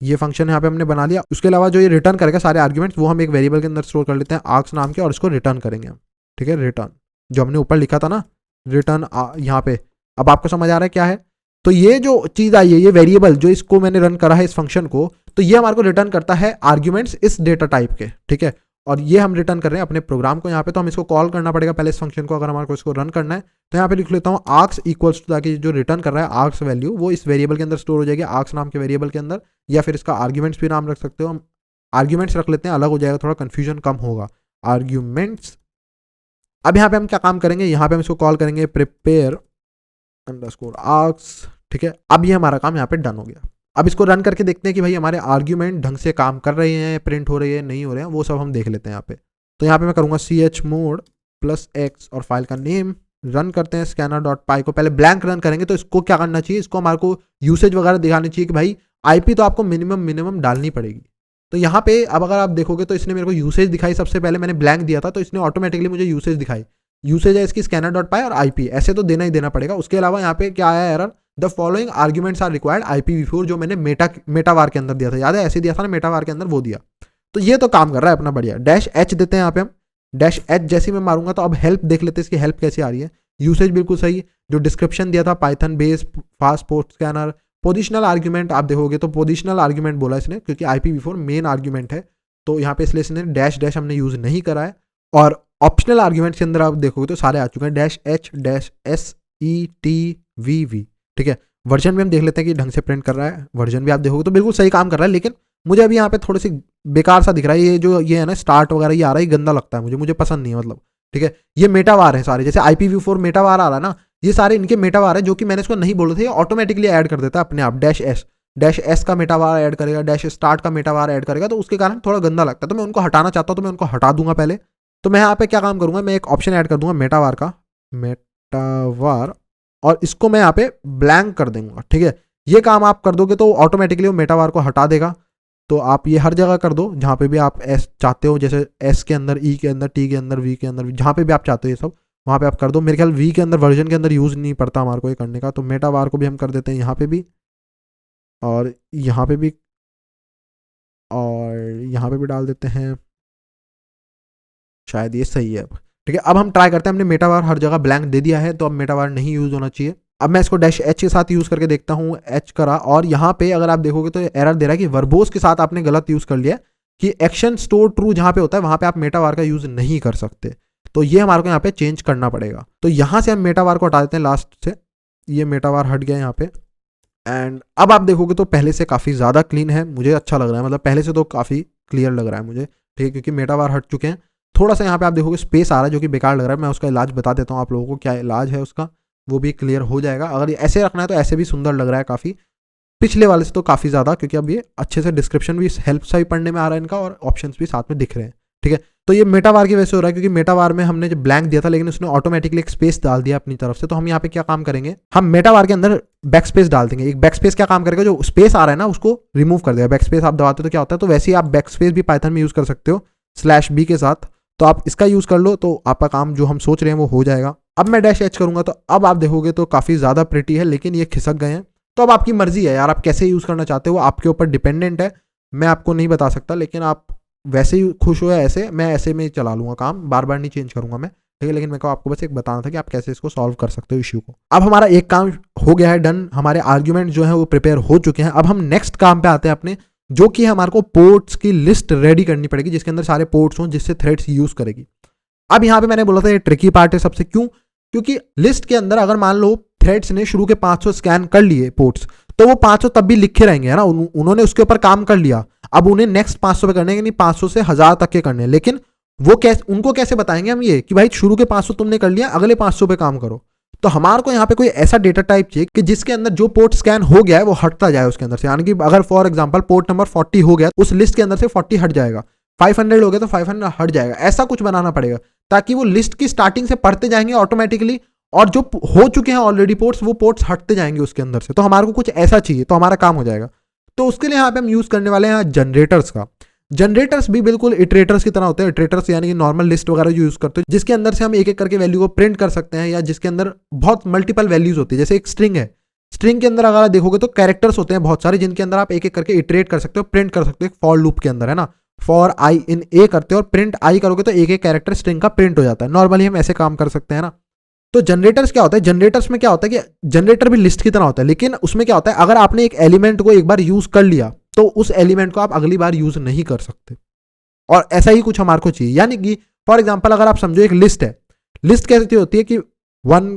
ये फंक्शन यहाँ पे हमने बना लिया। उसके अलावा जो ये रिटर्न करेगा सारे आर्ग्यूमेंट्स वो हम एक वेरिएबल के अंदर स्टोर कर लेते हैं आर्ग्स नाम के, और इसको रिटर्न करेंगे हम, ठीक है। रिटर्न जो हमने ऊपर लिखा था ना, रिटर्न यहाँ पे, अब आपको समझ आ रहा है क्या है। तो ये जो चीज आई है, ये वेरिएबल जो इसको मैंने रन करा है इस फंक्शन को, तो ये हमारे को रिटर्न करता है आर्ग्यूमेंट्स इस डेटा टाइप के, ठीक है। और ये हम रिटर्न कर रहे हैं अपने प्रोग्राम को यहाँ पे, तो हम इसको कॉल करना पड़ेगा पहले इस फंक्शन को अगर हमारे को इसको रन करना है। तो यहाँ पे लिख लेता हूँ आर्क्स इक्वल्स टू, ताकि जो रिटर्न कर रहा है आर्क्स वैल्यू वो इस वेरिएबल के अंदर स्टोर हो जाएगी, आर्क्स नाम के वेरिएबल के अंदर, या फिर इसका आर्ग्यूमेंट्स भी नाम रख सकते हो। हम आर्ग्यूमेंट्स रख लेते हैं, अलग हो जाएगा, थोड़ा कन्फ्यूजन कम होगा। आर्ग्यूमेंट्स। अब यहाँ पे हम क्या काम करेंगे, यहाँ पे हम इसको कॉल करेंगे प्रिपेयर अंडरस्कोर आर्क्स, ठीक है। अब ये हमारा काम यहाँ पे डन हो गया। अब इसको रन करके देखते हैं कि भाई हमारे आर्ग्यूमेंट ढंग से काम कर रहे हैं, प्रिंट हो रही है, नहीं हो रहे हैं, वो सब हम देख लेते हैं यहाँ पे। तो यहाँ पे मैं करूँगा chmod+x और फाइल का नेम, रन करते हैं scanner.py को। पहले ब्लैंक रन करेंगे, तो इसको क्या करना चाहिए, इसको हमारे को यूसेज वगैरह दिखानी चाहिए कि भाई आईपी तो आपको मिनिमम डालनी पड़ेगी। तो यहाँ पे अब अगर आप देखोगे तो इसने मेरे को यूसेज दिखाई, सबसे पहले मैंने ब्लैंक दिया था तो इसने ऑटोमेटिकली मुझे यूसेज दिखाई। यूसेज है इसकी scanner.py और आईपी, ऐसे तो देना ही देना पड़ेगा। उसके अलावा यहाँ पे क्या आया error, the following arguments are required IPv4, जो मैंने मेटावार के अंदर दिया था, याद है ऐसे दिया था ना मेटावार के अंदर, वो दिया। तो ये तो काम कर रहा है अपना बढ़िया। -h देते हैं यहाँ पे हम, -h जैसे मैं मारूंगा तो अब हेल्प देख लेते हैं इसकी हेल्प कैसी आ रही है। यूसेज बिल्कुल सही, जो डिस्क्रिप्शन दिया था Python base fast port scanner. Positional argument आप देखोगे तो पोजिशनल आर्ग्यूमेंट बोला इसने, क्योंकि IPv4 मेन आर्ग्यूमेंट है, तो यहाँ पे इसलिए इसने डैश हमने यूज नहीं करा है। और ऑप्शनल आर्ग्यूमेंट के अंदर आप देखोगे तो सारे आ चुके हैं, -h -setv, ठीक है। वर्जन भी हम देख लेते हैं कि ढंग से प्रिंट कर रहा है, वर्जन भी आप देखोगे तो बिल्कुल सही काम कर रहा है। लेकिन मुझे अभी यहाँ पे थोड़ी सी बेकार सा दिख रहा है, ये जो ये है ना स्टार्ट वगैरह ये आ रहा है, गंदा लगता है मुझे पसंद नहीं है, मतलब ठीक है। ये मेटावार है सारे, जैसे IPv4 मेटावार आ रहा है ना, ये सारे इनके मेटावार है, जो कि मैंने इसको नहीं बोले थे, ये ऑटोमेटिकली ऐड कर देता है अपने आप। -s का मेटावार ऐड करेगा, -start का मेटावार ऐड करेगा, तो उसके कारण थोड़ा गंदा लगता है। तो मैं उनको हटाना चाहता हूँ, तो मैं उनको हटा दूंगा पहले। तो मैं यहाँ पे क्या काम करूंगा, मैं एक ऑप्शन ऐड कर दूंगा मेटावार का, मेटावार, और इसको मैं यहाँ पे ब्लैंक कर दूंगा, ठीक है। ये काम आप कर दोगे तो ऑटोमेटिकली वो मेटावार को हटा देगा। तो आप ये हर जगह कर दो जहाँ पे भी आप एस चाहते हो, जैसे एस के अंदर, ई के अंदर, टी के अंदर, वी के अंदर, जहाँ पे भी आप चाहते हो ये सब वहाँ पे आप कर दो। मेरे ख्याल वी के अंदर वर्जन के अंदर यूज़ नहीं पड़ता हमारे को ये करने का। तो मेटावार को भी हम कर देते हैं यहाँ पे भी, और यहाँ पे भी, और यहाँ पे भी डाल देते हैं, शायद ये सही है। अब ठीक है, अब हम ट्राई करते हैं। हमने मेटावार हर जगह ब्लैंक दे दिया है, तो अब मेटावार नहीं यूज होना चाहिए। अब मैं इसको -h के साथ यूज करके देखता हूँ, h करा, और यहाँ पे अगर आप देखोगे तो एरर दे रहा है कि वर्बोस के साथ आपने गलत यूज कर लिया, कि एक्शन स्टोर ट्रू जहाँ पे होता है वहाँ पे आप मेटावार का यूज नहीं कर सकते। तो ये हमारे को यहाँ पे चेंज करना पड़ेगा। तो यहाँ से हम मेटावार को हटा देते हैं लास्ट से, ये मेटावार हट गया यहाँ पे। एंड अब आप देखोगे तो पहले से काफ़ी ज़्यादा क्लीन है, मुझे अच्छा लग रहा है, मतलब पहले से तो काफ़ी क्लियर लग रहा है मुझे, ठीक है, क्योंकि मेटावार हट चुके हैं। थोड़ा सा यहाँ पे आप देखोगे स्पेस आ रहा है जो कि बेकार लग रहा है, मैं उसका इलाज बता देता हूँ आप लोगों को, क्या इलाज है उसका, वो भी क्लियर हो जाएगा। अगर ऐसे रखना है तो ऐसे भी सुंदर लग रहा है काफ़ी, पिछले वाले से तो काफ़ी ज़्यादा, क्योंकि अब ये अच्छे से डिस्क्रिप्शन भी हेल्प से भी पढ़ने में आ रहा है इनका, और ऑप्शंस भी साथ में दिख रहे हैं, ठीक है। तो ये मेटावार की वजह से हो रहा है, क्योंकि मेटावार में हमने जो ब्लैंक दिया था लेकिन उसने ऑटोमेटिकली एक स्पेस डाल दिया अपनी तरफ से। तो हम यहाँ पे क्या काम करेंगे, हम मेटावार के अंदर बैक स्पेस डाल देंगे। एक बैक स्पेस क्या काम करेगा, जो स्पेस आ रहा है ना उसको रिमूव कर देगा। बैक स्पेस आप दबाते हो तो क्या होता है, तो वैसे ही आप बैक स्पेस भी पाइथन में यूज़ कर सकते हो /b के साथ, तो आप इसका यूज़ कर लो, तो आपका काम जो हम सोच रहे हैं वो हो जाएगा। अब मैं -h करूँगा तो अब आप देखोगे तो काफ़ी ज़्यादा प्रिटी है, लेकिन ये खिसक गए हैं। तो अब आपकी मर्जी है यार, आप कैसे यूज़ करना चाहते हो, आपके ऊपर डिपेंडेंट है, मैं आपको नहीं बता सकता। लेकिन आप वैसे ही खुश हो या ऐसे, मैं ऐसे में चला लूँगा काम, बार बार नहीं चेंज करूँगा मैं, ठीक है। लेकिन मेरे को आपको बस एक बताना था कि आप कैसे इसको सॉल्व कर सकते हो इश्यू को। अब हमारा एक काम हो गया है डन, हमारे आर्ग्यूमेंट जो है वो प्रिपेयर हो चुके हैं। अब हम नेक्स्ट काम पे आते हैं अपने, जो कि हमारे को पोर्ट्स की लिस्ट रेडी करनी पड़ेगी, जिसके अंदर सारे पोर्ट्स हों जिससे थ्रेड्स यूज़ करेगी। अब यहाँ पे मैंने बोला था ये ट्रिकी पार्ट है सबसे, क्यों, क्योंकि लिस्ट के अंदर अगर मान लो थ्रेड्स ने शुरू के 500 स्कैन कर लिए पोर्ट्स, तो वो 500 तब भी लिखे रहेंगे, है ना, उन्होंने उसके ऊपर काम कर लिया। अब उन्हें नेक्स्ट 500 पे करने हैं, नहीं 500 से 1000 तक के करने हैं। लेकिन वो कैसे, उनको कैसे बताएंगे हम ये कि भाई शुरू के 500 तुमने कर लिया, अगले 500 पे काम करो। तो हमारे को यहाँ पे कोई ऐसा डेटा टाइप चाहिए कि जिसके अंदर जो पोर्ट स्कैन हो गया है वो हटता जाए उसके अंदर से। यानी कि अगर फॉर एग्जांपल पोर्ट नंबर 40 हो गया, उस लिस्ट के अंदर से 40 हट जाएगा, 500 हो गया तो 500 हट जाएगा। ऐसा कुछ बनाना पड़ेगा ताकि वो लिस्ट की स्टार्टिंग से पढ़ते जाएंगे ऑटोमेटिकली, और जो हो चुके हैं ऑलरेडी पोर्ट्स, वो पोर्ट्स हटते जाएंगे उसके अंदर से। तो हमारे को कुछ ऐसा चाहिए, तो हमारा काम हो जाएगा। तो उसके लिए यहाँ पे हम यूज करने वाले हैं जनरेटर्स का। जनरेटर्स भी बिल्कुल इटरेटर्स की तरह होते हैं। इटरेटर्स यानी कि नॉर्मल लिस्ट वगैरह जो यूज करते हैं, जिसके अंदर से हम एक एक करके वैल्यू को प्रिंट कर सकते हैं, या जिसके अंदर बहुत मल्टीपल वैल्यूज होती है। जैसे एक स्ट्रिंग है, स्ट्रिंग के अंदर अगर आप देखोगे तो कैरेक्टर्स होते हैं बहुत सारे, जिनके अंदर आप एक एक करके इटरेट कर सकते हो, प्रिंट कर सकते हो। फॉर लूप के अंदर है ना, फॉर आई इन ए करते हो और प्रिंट आई करोगे तो एक एक कैरेक्टर स्ट्रिंग का प्रिंट हो जाता है। नॉर्मली हम ऐसे काम कर सकते हैं ना। तो जनरेटर्स क्या होता है, जनरेटर्स में क्या होता है कि जनरेटर भी लिस्ट की तरह होता है, लेकिन उसमें क्या होता है, अगर आपने एक एलिमेंट को एक बार यूज कर लिया तो उस एलिमेंट को आप अगली बार यूज नहीं कर सकते। और ऐसा ही कुछ हमारे को चाहिए। यानी कि फॉर एग्जाम्पल अगर आप समझो एक लिस्ट है, लिस्ट कैसी होती है कि 1,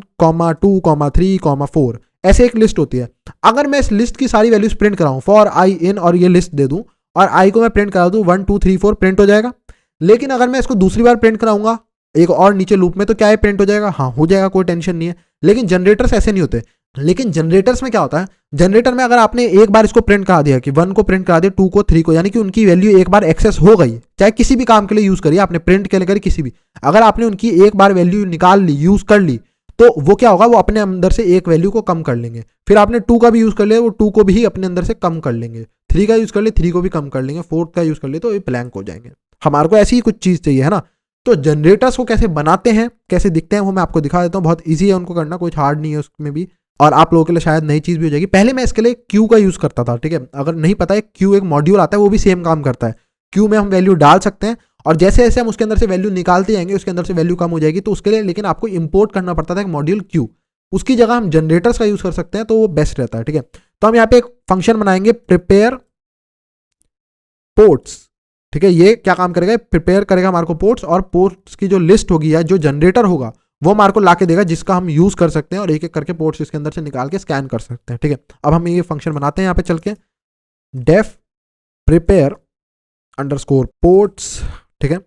2, 3, 4 ऐसे एक लिस्ट होती है। अगर मैं इस लिस्ट की सारी वैल्यूज प्रिंट कराऊं फॉर आई इन और ये लिस्ट दे दूं और आई को मैं प्रिंट करा दूं 1, 2, 3, 4 प्रिंट हो जाएगा। लेकिन अगर मैं इसको दूसरी बार प्रिंट कराऊंगा एक और नीचे लूप में तो क्या है प्रिंट हो जाएगा? हाँ हो जाएगा, कोई टेंशन नहीं है। लेकिन जनरेटर्स ऐसे नहीं होते। लेकिन जनरेटर्स में क्या होता है, जनरेटर में अगर आपने एक बार इसको प्रिंट करा दिया कि 1 को प्रिंट करा दिया, 2 को, 3 को, यानी कि उनकी वैल्यू एक बार एक्सेस हो गई, चाहे किसी भी काम के लिए यूज करिए आपने, प्रिंट के लिए करिए किसी भी, अगर आपने उनकी एक बार वैल्यू निकाल ली, यूज कर ली, तो वो क्या होगा, वो अपने अंदर से एक वैल्यू को कम कर लेंगे। फिर आपने 2 का भी यूज कर लिया, वो 2 को भी अपने अंदर से कम कर लेंगे। 3 का यूज कर ले, 3 को भी कम कर लेंगे। 4 का यूज कर ले तो ये ब्लैंक हो जाएंगे। हमारे को ऐसी ही कुछ चीज चाहिए, है ना। तो जनरेटर्स को कैसे बनाते हैं, कैसे दिखते हैं, वो मैं आपको दिखा देता हूँ। बहुत ईजी है उनको करना, कुछ हार्ड नहीं है उसमें भी, और आप लोगों के लिए शायद नई चीज भी हो जाएगी। पहले मैं इसके लिए क्यू का यूज करता था, ठीक है। अगर नहीं पता है, क्यू एक मॉड्यूल आता है, वो भी सेम काम करता है। क्यू में हम वैल्यू डाल सकते हैं और जैसे जैसे हम उसके अंदर से वैल्यू निकालते जाएंगे उसके अंदर से वैल्यू कम हो जाएगी। तो उसके लिए लेकिन आपको इंपोर्ट करना पड़ता था एक मॉड्यूल क्यू, उसकी जगह हम जनरेटर्स का यूज कर सकते हैं, तो वो बेस्ट रहता है, ठीक है। तो हम यहाँ पे एक फंक्शन बनाएंगे प्रिपेयर पोर्ट्स, ठीक है। ये क्या काम करेगा, प्रिपेयर करेगा हमारे को पोर्ट्स, और पोर्ट्स की जो लिस्ट होगी या जो जनरेटर होगा वो हमारे को लाके देगा जिसका हम यूज कर सकते हैं, और एक एक करके पोर्ट्स इसके अंदर से निकाल के स्कैन कर सकते हैं, ठीक है। अब हम ये फंक्शन बनाते हैं यहाँ पे चल के, डेफ प्रिपेयर अंडरस्कोर पोर्ट्स, ठीक है।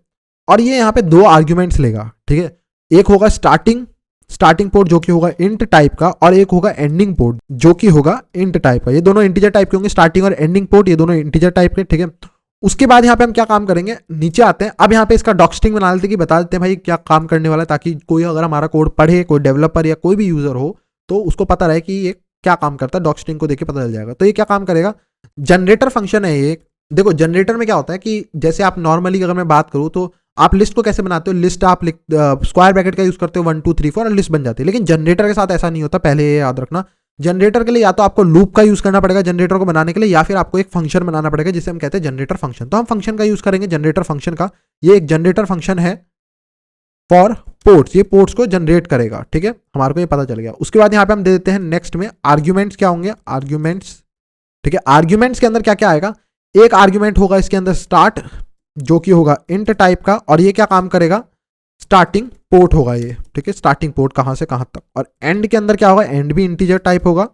और ये यहाँ पे 2 आर्ग्यूमेंट्स लेगा, ठीक है। एक होगा स्टार्टिंग पोर्ट जो कि होगा इंट टाइप का, और एक होगा एंडिंग पोर्ट जो कि होगा इंट टाइप का। ये दोनों इंटीजर टाइप के होंगे, स्टार्टिंग और एंडिंग पोर्ट ये दोनों इंटीजर टाइप के, ठीक है। उसके बाद यहाँ पे हम क्या काम करेंगे, नीचे आते हैं। अब यहाँ पे इसका डॉक्स्ट्रिंग बना लेते हैं कि बता देते हैं भाई क्या काम करने वाला है, ताकि कोई अगर हमारा कोड पढ़े, कोई डेवलपर या कोई भी यूजर हो तो उसको पता रहे कि ये क्या काम करता है। डॉक्स्ट्रिंग को देख के पता चल जाएगा। तो ये क्या काम करेगा, जनरेटर फंक्शन है ये। देखो जनरेटर में क्या होता है कि जैसे आप नॉर्मली अगर मैं बात करूँ तो आप लिस्ट को कैसे बनाते हो, लिस्ट आप स्क्वायर ब्रैकेट का यूज करते हो 1, 2, 3, 4 और लिस्ट बन जाती है। लेकिन जनरेटर के साथ ऐसा नहीं होता, पहले ये याद रखना। जनरेटर के लिए या तो आपको लूप का यूज करना पड़ेगा जनरेटर को बनाने के लिए, या फिर आपको एक फंक्शन बनाना पड़ेगा जिसे हम कहते हैं जनरेटर फंक्शन। तो हम फंक्शन का यूज करेंगे, जनरेटर फंक्शन का। ये एक जनरेटर फंक्शन है फॉर पोर्ट्स, ये पोर्ट्स को जनरेट करेगा, ठीक है। हमारे को ये पता चल गया। उसके बाद यहाँ पे हम दे देते हैं नेक्स्ट में आर्ग्यूमेंट्स क्या होंगे, आर्ग्यूमेंट्स, ठीक है। आर्ग्यूमेंट्स के अंदर क्या क्या आएगा, एक आर्ग्यूमेंट होगा इसके अंदर स्टार्ट जो कि होगा इंट टाइप का, और ये क्या काम करेगा, स्टार्टिंग पोर्ट होगा ये, ठीक है। स्टार्टिंग पोर्ट कहां से कहां तक। और एंड के अंदर क्या होगा, एंड भी इंटीजर टाइप होगा,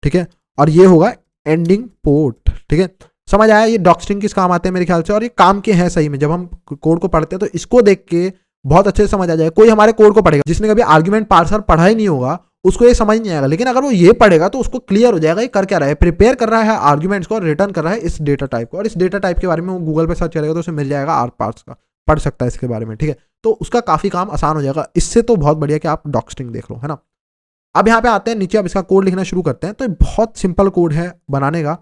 ठीक है। और ये होगा एंडिंग पोर्ट, ठीक है। समझ आया, ये डॉक्स्ट्रिंग किस काम आते हैं मेरे ख्याल से, और ये काम के हैं सही में। जब हम कोड को पढ़ते हैं तो इसको देख के बहुत अच्छे से समझ आ जाएगा। कोई हमारे कोड को पढ़ेगा जिसने कभी आर्ग्यूमेंट पार्सर पढ़ा ही नहीं होगा उसको ये समझ नहीं आएगा, लेकिन अगर वो ये पढ़ेगा तो उसको क्लियर हो जाएगा ये कर क्या रहा है, प्रिपेयर कर रहा है आर्ग्यूमेंट्स को और रिटर्न कर रहा है इस डेटा टाइप को। और इस डेटा टाइप के बारे में वो गूगल पे सर्च करेगा तो उसे मिल जाएगा, आर पार्स का पढ़ सकता है इसके बारे में, ठीक है। तो उसका काफी काम आसान हो जाएगा। इससे तो बहुत बढ़िया कि आप डॉक्स्ट्रिंग देख लो, है ना। अब यहाँ पे आते हैं नीचे, अब इसका कोड लिखना शुरू करते हैं। तो बहुत सिंपल कोड है बनाने का।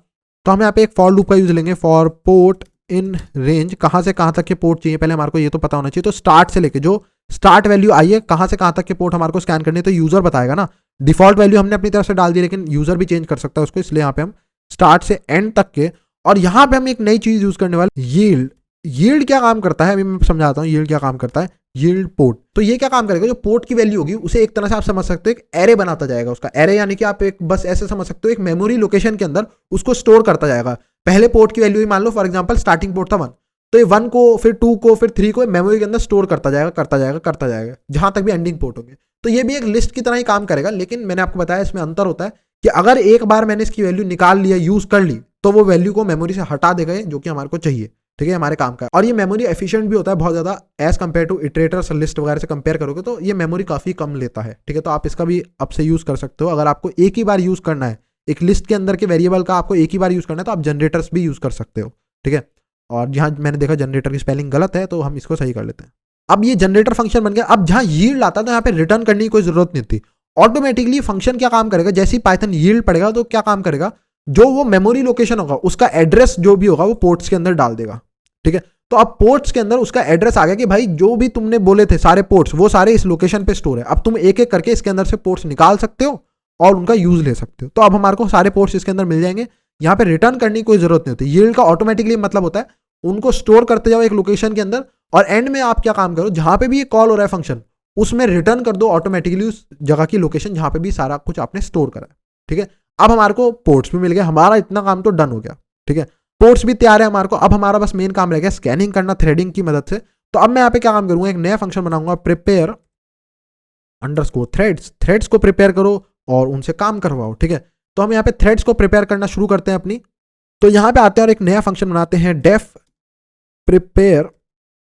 तो हम यहाँ पे एक फॉर लूप का यूज लेंगे, फॉर पोर्ट इन रेंज, कहाँ से कहाँ तक के पोर्ट चाहिए पहले हमारे को ये तो पता होना चाहिए। तो स्टार्ट से लेके जो स्टार्ट वैल्यू आई है कहाँ से कहाँ तक के पोर्ट हमारे को स्कैन करनी है, तो यूजर बताएगा ना। डिफॉल्ट वैल्यू हमने अपनी तरफ से डाल दी, लेकिन यूजर भी चेंज कर सकता है उसको, इसलिए यहाँ पे हम स्टार्ट से एंड तक के। और यहाँ पे हम एक नई चीज यूज करने वाले, यील्ड। यील्ड क्या काम करता है अभी मैं समझाता हूँ, यील्ड क्या काम करता है। यील्ड पोर्ट, तो ये क्या काम करेगा, जो पोर्ट की वैल्यू होगी उसे एक तरह से आप समझ सकते हो एक एरे बनाता जाएगा उसका। एरे यानी कि आप एक बस ऐसे समझ सकते हो एक मेमोरी लोकेशन के अंदर उसको स्टोर करता जाएगा। पहले पोर्ट की वैल्यू ही मान लो फॉर एग्जांपल स्टार्टिंग पोर्ट था 1, तो ये 1 को फिर 2 को फिर 3 को मेमोरी के अंदर स्टोर करता जाएगा जहां तक भी एंडिंग पोर्ट होंगे। तो ये भी एक लिस्ट की तरह ही काम करेगा, लेकिन मैंने आपको बताया इसमें अंतर होता है कि अगर एक बार मैंने इसकी वैल्यू निकाल लिया, यूज कर ली, तो वो वैल्यू को मेमोरी से हटा देगा जो कि हमारे को चाहिए, ठीक है, हमारे काम का। और ये मेमोरी एफिशिएंट भी होता है बहुत ज्यादा, एज कंपेयर टू इटरेटर्स लिस्ट वगैरह से कंपेयर करोगे तो ये मेमोरी काफी कम लेता है, ठीक है। तो आप इसका भी अब से यूज कर सकते हो। अगर आपको एक ही बार यूज करना है, एक लिस्ट के अंदर के वेरिएबल का आपको एक ही बार यूज करना है, तो आप जनरेटर्स भी यूज कर सकते हो, ठीक है। और जहां मैंने देखा जनरेटर की स्पेलिंग गलत है तो हम इसको सही कर लेते हैं। अब ये जनरेटर फंक्शन बन गया। अब जहां यील्ड आता है तो यहाँ पे रिटर्न करने की कोई जरूरत नहीं थी। ऑटोमेटिकली फंक्शन क्या काम करेगा, जैसे ही पाइथन यील्ड पड़ेगा तो क्या काम करेगा, जो वो मेमोरी लोकेशन होगा उसका एड्रेस जो भी होगा वो पोर्ट्स के अंदर डाल देगा, ठीक है। तो अब पोर्ट्स के अंदर उसका एड्रेस आ गया कि भाई जो भी तुमने बोले थे सारे पोर्ट्स वो सारे इस लोकेशन पे स्टोर है। अब तुम एक एक करके इसके अंदर से पोर्ट्स निकाल सकते हो और उनका यूज ले सकते हो। तो अब हमारे को सारे पोर्ट्स इसके अंदर मिल जाएंगे। यहाँ पे रिटर्न करने की कोई जरूरत नहीं होती। यील्ड का ऑटोमेटिकली मतलब होता है उनको स्टोर करते जाओ एक लोकेशन के अंदर, और एंड में आप क्या काम करो, जहां पे भी ये कॉल हो रहा है फंक्शन उसमें रिटर्न कर दो ऑटोमेटिकली उस जगह की लोकेशन जहां पे भी सारा कुछ आपने स्टोर करा है, ठीक है। अब हमारे को पोर्ट्स भी मिल गए, हमारा इतना काम तो डन हो गया, ठीक है। पोर्ट्स भी तैयार है हमारे को। अब हमारा बस मेन काम रह गया स्कैनिंग करना थ्रेडिंग की मदद से। तो अब मैं यहाँ पे क्या काम करूंगा, एक नया फंक्शन बनाऊंगा, प्रिपेयर अंडरस्कोर थ्रेड्स। थ्रेड्स को प्रिपेयर करो और उनसे काम करवाओ, ठीक है। तो हम यहाँ पे थ्रेड्स को प्रिपेयर करना शुरू करते हैं अपनी। तो यहाँ पे आते हैं और एक नया फंक्शन बनाते हैं, डेफ प्रिपेयर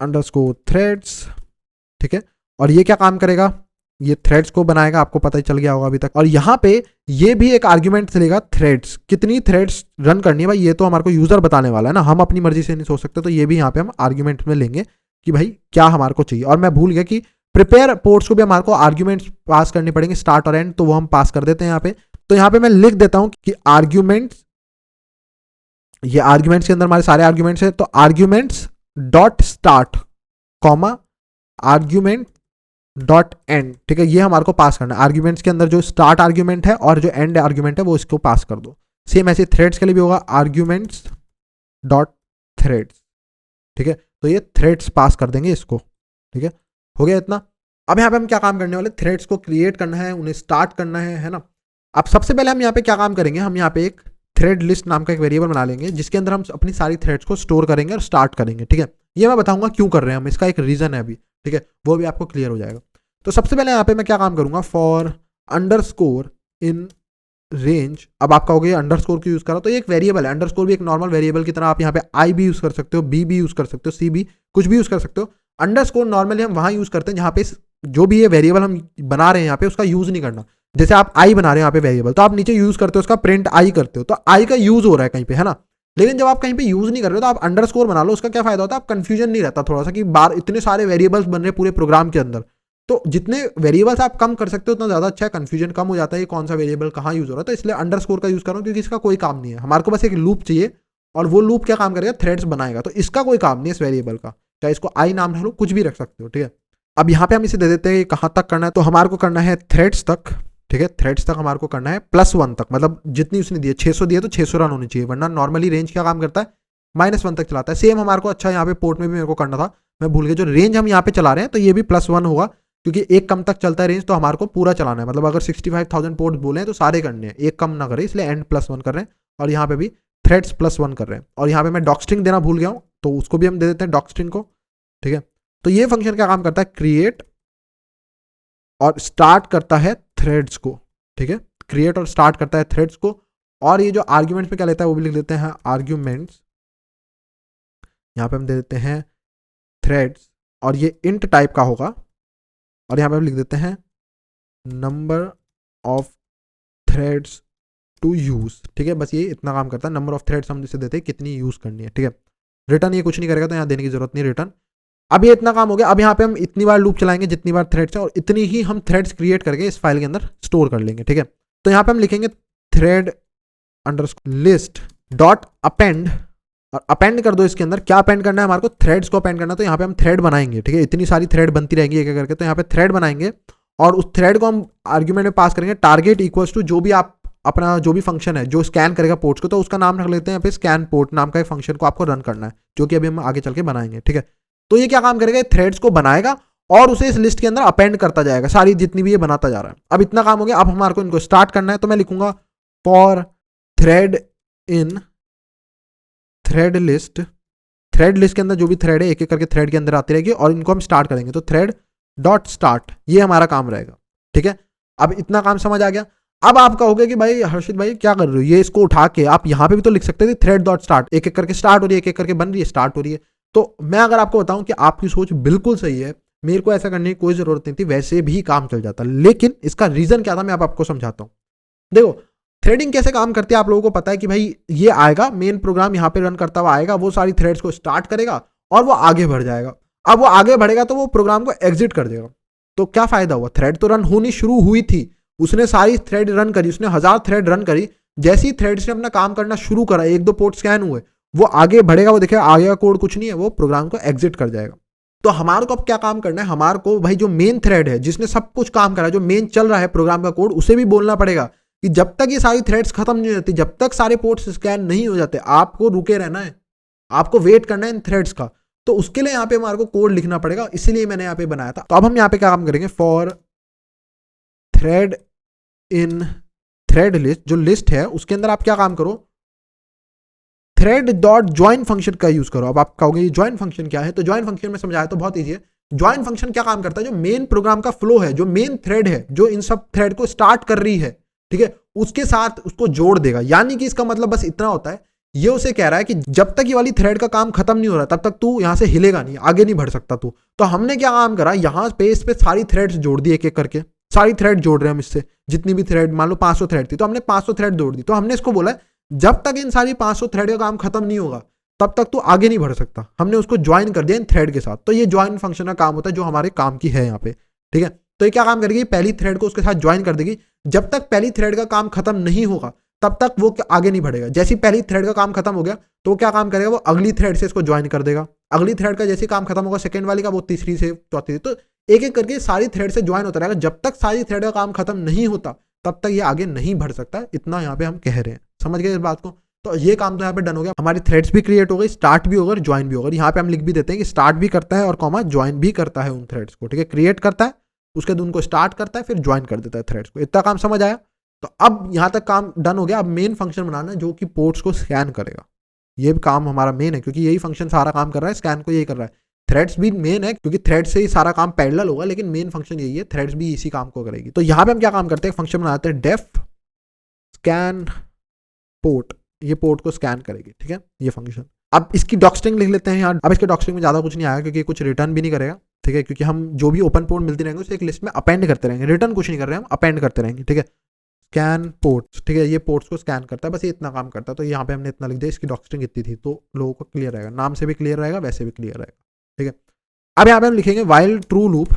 अंडरस्कोर थ्रेड्स, ठीक है। और ये क्या काम करेगा, ये थ्रेड्स को बनाएगा, आपको पता ही चल गया होगा अभी तक। और यहाँ पे ये भी एक आर्ग्यूमेंट लेगा थ्रेड्स, कितनी थ्रेड्स रन करनी है भाई, ये तो हमारे को यूजर बताने वाला है ना, हम अपनी मर्जी से नहीं सोच सकते। तो ये भी यहाँ पे हम आर्ग्यूमेंट में लेंगे कि भाई क्या हमारे को चाहिए। और मैं भूल गया कि प्रिपेयर पोर्ट्स को भी हमारे को आर्ग्यूमेंट्स पास करने पड़ेंगे, स्टार्ट और एंड, तो वो हम पास कर देते हैं यहाँ पे। तो यहाँ पे मैं लिख देता हूँ कि आर्ग्यूमेंट्स, ये आर्ग्यूमेंट्स के अंदर हमारे सारे आर्ग्यूमेंट्स है, तो arguments dot start comma argument dot and, ठीक है। ये हमारे को पास करना है। आर्ग्यूमेंट्स के अंदर जो स्टार्ट आर्ग्यूमेंट है और जो एंड आर्ग्यूमेंट है वो इसको पास कर दो। सेम ऐसे थ्रेड्स के लिए भी होगा, आर्ग्यूमेंट्स डॉट थ्रेड्स, ठीक है। तो ये थ्रेड्स पास कर देंगे इसको, ठीक है। हो गया इतना। अब यहाँ पे हम क्या काम करने वाले, थ्रेड्स को क्रिएट करना है, उन्हें स्टार्ट करना है ना। अब सबसे पहले हम यहाँ पे क्या काम करेंगे, हम यहाँ पे एक थ्रेड लिस्ट नाम का एक वेरिएबल बना लेंगे जिसके अंदर हम अपनी सारी थ्रेड्स को स्टोर करेंगे और स्टार्ट करेंगे, ठीक है। ये मैं बताऊंगा क्यों कर रहे हैं हम, इसका एक रीजन है अभी, ठीक है, वो भी आपको क्लियर हो जाएगा। तो सबसे पहले यहाँ पे मैं क्या काम करूंगा, फॉर अंडरस्कोर इन रेंज। अब आप कहोगे अंडरस्कोर क्यों यूज करा, तो ये एक वेरिएबल है, अंडरस्कोर भी एक नॉर्मल वेरिएबल की तरह, आप यहाँ पे आई भी यूज कर सकते हो, बी भी यूज कर सकते हो, सी भी, कुछ भी यूज कर सकते हो। अंडरस्कोर नॉर्मली हम वहां यूज करते हैं जहां पे जो भी ये वेरिएबल हम बना रहे हैं यहाँ पे उसका यूज नहीं करना। जैसे आप आई बना रहे हैं यहाँ पे वेरिएबल, तो आप नीचे यूज करते हो उसका, प्रिंट आई करते हो, तो आई का यूज हो रहा है कहीं पे, है ना। लेकिन जब आप कहीं पे यूज नहीं कर रहे हो तो आप अंडरस्कोर बना लो, उसका क्या फायदा होता है, आप कंफ्यूजन नहीं रहता थोड़ा सा कि बार इतने सारे वेरिएबल्स बन रहे पूरे प्रोग्राम के अंदर। तो जितने वेरिएबल्स आप कम कर सकते हो उतना ज्यादा अच्छा है, कंफ्यूजन कम हो जाता है कौन सा वेरिएबल कहाँ यूज हो रहा है। तो इसलिए अंडरस्कोर का यूज कर रहा हूँ क्योंकि इसका कोई काम नहीं है, हमारे को बस एक लूप चाहिए और वो लूप क्या काम करेगा, थ्रेड्स बनाएगा। तो इसका कोई काम नहीं है इस वेरिएबल का, चाहे इसको आई नाम लो, कुछ भी रख सकते हो, ठीक है। अब यहाँ पे हम इसे दे देते हैं कहाँ तक करना है, तो हमारे को करना है थ्रेड्स तक, ठीक है। थ्रेड्स तक हमारे को करना है +1 तक, मतलब जितनी उसने दी है 600 दिए तो 600 रन होनी चाहिए, वरना नॉर्मली रेंज क्या काम करता है, -1 तक चलाता है। सेम हमारे को अच्छा यहाँ पे पोर्ट में भी मेरे को करना था, मैं भूल गया, जो रेंज हम यहाँ पे चला रहे हैं तो ये भी +1 होगा क्योंकि एक कम तक चलता है रेंज, तो हमारे को पूरा चलाना है। मतलब अगर 65,000 पोर्ट्स बोले हैं तो सारे करने हैं, एक कम ना करें, इसलिए एंड +1 कर रहे हैं। और यहाँ पे भी थ्रेड्स +1 कर रहे हैं। और यहाँ पे मैं डॉक्स्ट्रिंग देना भूल गया हूँ, तो उसको भी हम दे देते हैं डॉक्स्ट्रिंग को, ठीक है। तो ये फंक्शन क्या काम करता है, क्रिएट और स्टार्ट करता है थ्रेड्स को, ठीक है। क्रिएट और स्टार्ट करता है थ्रेड्स को। और ये जो आर्ग्यूमेंट्स में क्या लेता है वो भी लिख देते हैं, आर्ग्यूमेंट्स, यहाँ पे हम दे देते हैं थ्रेड्स, और ये इंट टाइप का होगा। और यहाँ पे हम लिख देते हैं number of threads to use, ठीक है। बस ये इतना काम करता है, नंबर ऑफ थ्रेड्स हम इसे देते हैं कितनी यूज करनी है, ठीक है। रिटर्न ये कुछ नहीं करेगा तो यहाँ देने की जरूरत नहीं रिटर्न। अब ये इतना काम हो गया। अब यहाँ पे हम इतनी बार लूप चलाएंगे जितनी बार थ्रेड्स है, और इतनी ही हम थ्रेड्स क्रिएट करके इस फाइल के अंदर स्टोर कर लेंगे, ठीक है। तो यहाँ पे हम लिखेंगे thread underscore list dot append, और अपेंड कर दो इसके अंदर, क्या अपेंड करना है हमारे को, थ्रेड्स को अपेंड करना है। तो यहाँ पे हम थ्रेड बनाएंगे, ठीक है, इतनी सारी थ्रेड बनती रहेंगी एक एक करके, तो यहाँ पे थ्रेड बनाएंगे और उस थ्रेड को हम आर्ग्यूमेंट में पास करेंगे, टारगेट इक्वल्स टू जो भी आप अपना जो भी फंक्शन है जो स्कैन करेगा पोर्ट्स को, तो उसका नाम रख लेते हैं यहाँ पे स्कैन पोर्ट नाम का एक फंक्शन को आपको रन करना है, जो कि अभी हम आगे चल के बनाएंगे, ठीक है। तो ये क्या काम करेगा, थ्रेड्स को बनाएगा और उसे इस लिस्ट के अंदर अपेंड करता जाएगा, सारी जितनी भी ये बनाता जा रहा है। अब इतना काम हो गया। अब हमारे को इनको स्टार्ट करना है, तो मैं लिखूंगा for thread in thread list. Thread list के अंदर जो भी थ्रेड है एक एक करके थ्रेड के अंदर आती रहेगी और इनको हम स्टार्ट करेंगे, तो थ्रेड डॉट स्टार्ट, ये हमारा काम रहेगा, ठीक है। अब इतना काम समझ आ गया। अब आप कहोगे कि भाई हर्षित भाई क्या कर रहे हो, ये इसको उठा के आप यहाँ पे भी तो लिख सकते थे थ्रेड डॉट स्टार्ट, एक एक करके स्टार्ट हो रही है, एक एक करके बन रही है, स्टार्ट हो रही है। तो मैं अगर आपको बताऊं कि आपकी सोच बिल्कुल सही है, मेरे को ऐसा करने की कोई जरूरत नहीं थी, वैसे भी काम चल जाता, लेकिन इसका रीजन क्या था मैं आपको समझाता हूं। देखो थ्रेडिंग कैसे काम करती है आप लोगों को पता है कि भाई ये आएगा मेन प्रोग्राम यहाँ पे रन करता हुआ आएगा, वो सारी थ्रेड्स को स्टार्ट करेगा और वो आगे बढ़ जाएगा। अब वो आगे बढ़ेगा तो वो प्रोग्राम को एग्जिट कर देगा। तो क्या फायदा हुआ, थ्रेड तो रन होनी शुरू हुई थी, उसने सारी थ्रेड रन करी, उसने 1000 थ्रेड रन करी। जैसे ही थ्रेड्स ने अपना काम करना शुरू करा, एक दो पोर्ट स्कैन हुए, वो आगे बढ़ेगा, वो देखेगा आगे का कोड कुछ नहीं है, वो प्रोग्राम को एग्जिट कर जाएगा। तो हमारे को अब क्या काम करना है, हमारे को भाई जो मेन थ्रेड है जिसने सब कुछ काम करा, जो मेन चल रहा है प्रोग्राम का कोड, उसे भी बोलना पड़ेगा कि जब तक ये सारी थ्रेड्स खत्म नहीं हो जाती, जब तक सारे पोर्ट्स स्कैन नहीं हो जाते, आपको रुके रहना है, आपको वेट करना है इन थ्रेड्स का। तो उसके लिए यहाँ पे हमारे को कोड लिखना पड़ेगा, इसीलिए मैंने यहाँ पे बनाया था। तो अब हम यहाँ पे क्या काम करेंगे, for thread in thread list, जो लिस्ट है उसके अंदर आप क्या काम करो, थ्रेड डॉट ज्वाइन फंक्शन का यूज करो। अब आप कहोगे ज्वाइन फंक्शन क्या है, तो ज्वाइन फंक्शन में समझाया तो बहुत ईजी है। ज्वाइन फंक्शन क्या काम करता है, जो मेन प्रोग्राम का फ्लो है, जो मेन थ्रेड है, जो इन सब थ्रेड को स्टार्ट कर रही है, ठीक है, उसके साथ उसको जोड़ देगा। यानी कि इसका मतलब बस इतना होता है, ये उसे कह रहा है कि जब तक ये वाली थ्रेड का काम खत्म नहीं हो रहा तब तक तू यहां से हिलेगा नहीं, आगे नहीं बढ़ सकता तू। तो हमने क्या काम करा, यहां पे इस पे सारी थ्रेड्स जोड़ दी, एक एक करके सारी थ्रेड जोड़ रहे हैं हम इससे, जितनी भी थ्रेड, मान लो 500 थ्रेड थी तो हमने 500 थ्रेड जोड़ दी। तो हमने इसको बोला जब तक इन सारी 500 थ्रेड का काम खत्म नहीं होगा तब तक तू आगे नहीं बढ़ सकता। हमने उसको ज्वाइन कर दिया इन थ्रेड के साथ। तो ये ज्वाइन फंक्शन का काम होता है जो हमारे काम की है यहाँ पे, ठीक है। तो ये क्या काम करेगी, पहली थ्रेड को उसके साथ ज्वाइन कर देगी। जब तक पहली थ्रेड का काम खत्म नहीं होगा तब तक वो आगे नहीं बढ़ेगा। जैसे पहली थ्रेड का काम खत्म हो गया तो वो क्या काम करेगा, वो अगली थ्रेड से इसको ज्वाइन कर देगा। अगली थ्रेड का जैसे काम खत्म होगा सेकंड वाली का, वो तीसरी से चौथी से, तो एक एक करके सारी थ्रेड से ज्वाइन होता रहेगा। जब तक सारी थ्रेड का काम खत्म नहीं होता तब तक ये आगे नहीं बढ़ सकता। इतना यहाँ पे हम कह रहे हैं, समझ गए इस बात को। तो ये काम तो यहाँ पे डन हो गया, हमारी थ्रेड्स भी क्रिएट हो गई, स्टार्ट भी होगा, ज्वाइन भी होगा। यहाँ पे हम लिख भी देते हैं कि स्टार्ट भी करता है और कॉमा ज्वाइन भी करता है उन थ्रेड्स को, ठीक है। क्रिएट करता है, उसके बाद उनको स्टार्ट करता है, फिर ज्वाइन कर देता है थ्रेड्स को। इतना काम समझ आया। तो अब यहाँ तक काम डन हो गया। अब मेन फंक्शन बनाना है जो कि पोर्ट्स को स्कैन करेगा। ये भी काम हमारा मेन है क्योंकि यही फंक्शन सारा काम कर रहा है, स्कैन को यही कर रहा है। थ्रेड्स भी मेन है क्योंकि थ्रेड से ही सारा काम पैरेलल होगा, लेकिन मेन फंक्शन यही है, थ्रेड्स भी इसी काम को करेगी। तो यहाँ पे हम क्या काम करते हैं, फंक्शन बनाते हैं डेफ स्कैन पोर्ट, ये पोर्ट को स्कैन करेगी, ठीक है, ये फंक्शन। अब इसकी डॉक्स्ट्रिंग लिख लेते हैं यहाँ। अब इसके डॉक्स्ट्रिंग में ज्यादा कुछ नहीं आया क्योंकि कुछ रिटर्न भी नहीं करेगा, ठीक है, क्योंकि हम जो भी ओपन पोर्ट मिलती रहेंगे उसे एक लिस्ट में अपेंड करते रहेंगे। रिटर्न कुछ नहीं कर रहे हैं हम, अपेंड करते रहेंगे, ठीक है। स्कैन पोर्ट्स, ठीक है, ये पोर्ट्स को स्कैन करता है, बस ये इतना काम करता है। तो यहाँ पे हमने इतना लिख दिया, इसकी डॉक्स्ट्रिंग इतनी थी तो लोगों को क्लियर रहेगा, नाम से भी क्लियर रहेगा, वैसे भी क्लियर रहेगा, ठीक है। अब यहाँ पे हम लिखेंगे while true loop,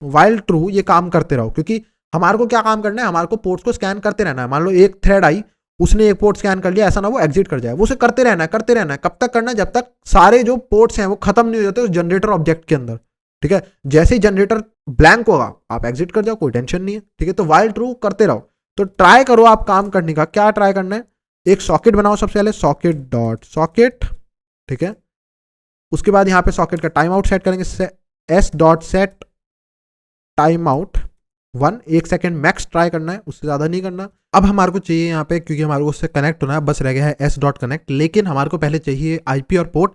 while true ये काम करते रहो, क्योंकि हमारे को क्या काम करना है, हमारे को पोर्ट्स को स्कैन करते रहना है। मान लो एक थ्रेड आई, उसने एक पोर्ट स्कैन कर लिया, ऐसा ना वो एग्जिट कर जाए, वो उसे करते रहना है, करते रहना है। कब तक करना है, जब तक सारे जो पोर्ट्स हैं वो खत्म नहीं हो जाते उस जनरेटर ऑब्जेक्ट के अंदर, ठीक है। जैसे ही जनरेटर ब्लैंक होगा आप एग्जिट कर जाओ, कोई टेंशन नहीं है, ठीक है। तो वाइल ट्रू करते रहो। तो ट्राई करो आप काम करने का, क्या ट्राई करना है, एक सॉकेट बनाओ सबसे पहले, सॉकेट डॉट सॉकेट, ठीक है। उसके बाद यहाँ पे सॉकेट का टाइम आउट सेट करेंगे, S dot set time out 1, 1 second max try करना है, उससे ज्यादा नहीं करना। अब हमारे को चाहिए यहाँ पे, क्योंकि हमारे को उससे कनेक्ट होना है, बस रह गया है एस डॉट कनेक्ट, लेकिन हमारे को पहले चाहिए आईपी और पोर्ट।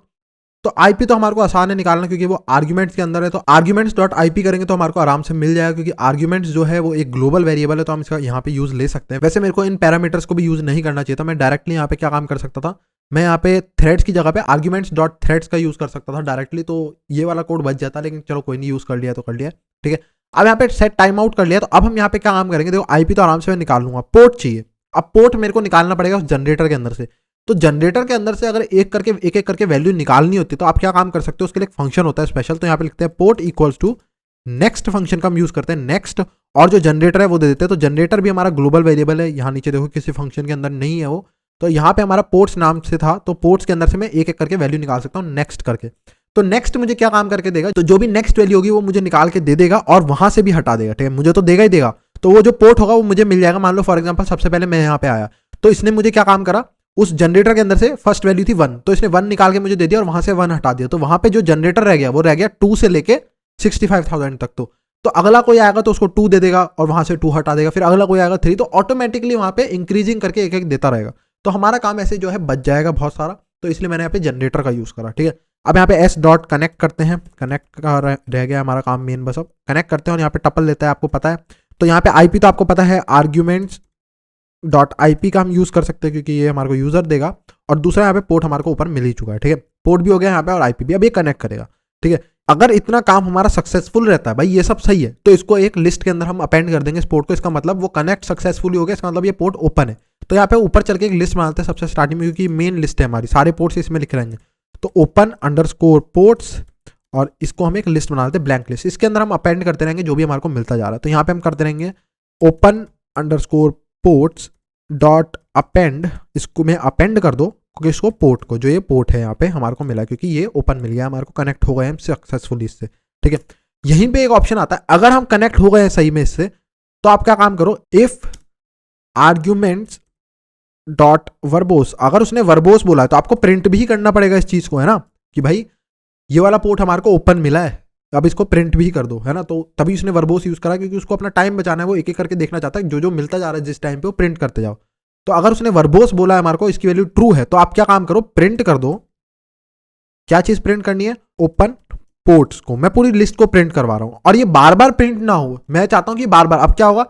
तो आईपी तो हमारे को आसान है निकालना क्योंकि वो आर्ग्यूमेंट्स के अंदर है। तो आर्ग्यूमेंट्स डॉट आईपी करेंगे तो हमारे को आराम से मिल जाएगा, क्योंकि आर्ग्यूमेंट्स जो है वो एक ग्लोबल वेरिएबल है, तो हम इसका यहाँ पे यूज ले सकते हैं। वैसे मेरे को इन पैरामीटर्स को भी यूज नहीं करना चाहिए था, मैं डायरेक्टली यहाँ पे क्या काम कर सकता था, मैं यहाँ पे थ्रेड्स की जगह पे आर्ग्यूमेंट्स डॉट थ्रेड्स का यूज कर सकता था डायरेक्टली, तो ये वाला कोड बच जाता, लेकिन चलो कोई नहीं, यूज कर लिया तो कर लिया, ठीक है। अब यहाँ पे सेट टाइम आउट कर लिया, तो अब हम यहाँ पे क्या काम करेंगे, देखो आईपी तो आराम से मैं निकाल लूंगा, पोर्ट चाहिए। अब पोर्ट मेरे को निकालना पड़ेगा उस जनरेटर के अंदर से। तो जनरेटर के अंदर से अगर एक एक करके वैल्यू निकालनी होती है तो आप क्या काम कर सकते हो, उसके लिए एक फंक्शन होता है स्पेशल। तो यहाँ पे लिखते हैं port equals to next, function का हम यूज करते हैं नेक्स्ट, और जो जनरेटर है वो दे देते हैं। तो जनरेटर भी हमारा ग्लोबल वेरिएबल है, यहाँ नीचे देखो किसी फंक्शन के अंदर नहीं है वो। तो यहाँ पे हमारा पोर्ट्स नाम से था, तो पोर्ट्स के अंदर से मैं एक एक करके वैल्यू निकाल सकता हूँ नेक्स्ट करके। तो नेक्स्ट मुझे क्या काम करके देगा, तो जो भी नेक्स्ट वैल्यू होगी वो मुझे निकाल के दे देगा और वहां से भी हटा देगा, ठीक है। मुझे तो देगा ही देगा, तो वो जो पोर्ट होगा वो मुझे मिल जाएगा। मान लो फॉर एग्जांपल सबसे पहले मैं यहाँ पे आया, तो इसने मुझे क्या काम करा, उस जनरेटर के अंदर से फर्स्ट वैल्यू थी 1, तो इसने 1 निकाल के मुझे दे दिया और वहां से 1 हटा दिया। तो वहां पे जो जनरेटर रह गया वो रह गया 2 से लेके 65,000 तक। तो अगला कोई आएगा तो उसको 2 दे देगा और वहां से 2 हटा देगा, फिर अगला कोई आएगा 3, तो ऑटोमेटिकली वहां पे इंक्रीजिंग करके एक एक देता रहेगा। तो हमारा काम ऐसे जो है बच जाएगा बहुत सारा, तो इसलिए मैंने यहाँ पे जनरेटर का यूज करा, ठीक है। अब यहाँ पे एस डॉट कनेक्ट करते हैं, कनेक्ट का रह गया हमारा काम मेन, बस अब कनेक्ट करते हैं और यहाँ पे टपल लेता है, आपको पता है। तो यहाँ पे आईपी तो आपको पता है, आर्ग्यूमेंट्स डॉट आईपी का हम यूज कर सकते हैं क्योंकि ये हमारे को यूजर देगा, और दूसरा यहाँ पे पोर्ट हमारे को ऊपर मिल ही चुका है, ठीक है। पोर्ट भी हो गया यहाँ पे और आईपी भी, अब ये कनेक्ट करेगा, ठीक है। अगर इतना काम हमारा सक्सेसफुल रहता है, भाई ये सब सही है, तो इसको एक लिस्ट के अंदर हम अपेंड कर देंगे इस पोर्ट को। इसका मतलब वो कनेक्ट सक्सेसफुली हो गया, इसका मतलब ये पोर्ट ओपन है। तो यहाँ पे ऊपर चल के एक लिस्ट बनाते हैं सबसे स्टार्टिंग में, क्योंकि मेन लिस्ट है हमारी, सारे पोर्ट्स इसमें लिख रहेंगे। तो ओपन अंडरस्कोर पोर्ट्स, और इसको हम एक लिस्ट बना देते हैं, ब्लैंक लिस्ट। इसके अंदर हम अपेंड करते रहेंगे जो भी हमारे को मिलता जा रहा है। तो यहाँ पे हम करते रहेंगे open underscore ports dot append, इसको मैं अपेंड कर दो क्योंकि इसको पोर्ट को, जो ये पोर्ट है यहाँ पे हमारे को मिला, क्योंकि ये ओपन मिल गया हमारे को, कनेक्ट हो गए हम सक्सेसफुली इससे, ठीक है। यहीं पे एक ऑप्शन आता है, अगर हम कनेक्ट हो गए हैं सही में इससे, तो आप क्या काम करो, इफ आर्ग्यूमेंट्स डॉट वर्बोस, अगर उसने वर्बोस बोला है तो आपको प्रिंट भी करना पड़ेगा इस चीज को, है ना, कि भाई ये वाला पोर्ट हमारे को ओपन मिला है, अब इसको प्रिंट भी कर दो, है ना। तो तभी उसने वर्बोस यूज करा, क्योंकि उसको अपना टाइम बचाना है, वो एक एक करके देखना चाहता है, जो जो मिलता जा रहा है जिस टाइम पे वो प्रिंट करते जाओ। तो अगर उसने वर्बोस बोला है हमारे को, इसकी वैल्यू ट्रू है, तो आप क्या काम करो, प्रिंट कर दो। क्या चीज प्रिंट करनी है, ओपन पोर्ट्स को। मैं पूरी लिस्ट को प्रिंट करवा रहा हूं और ये बार बार प्रिंट ना हो, मैं चाहता हूं कि बार बार। अब क्या होगा,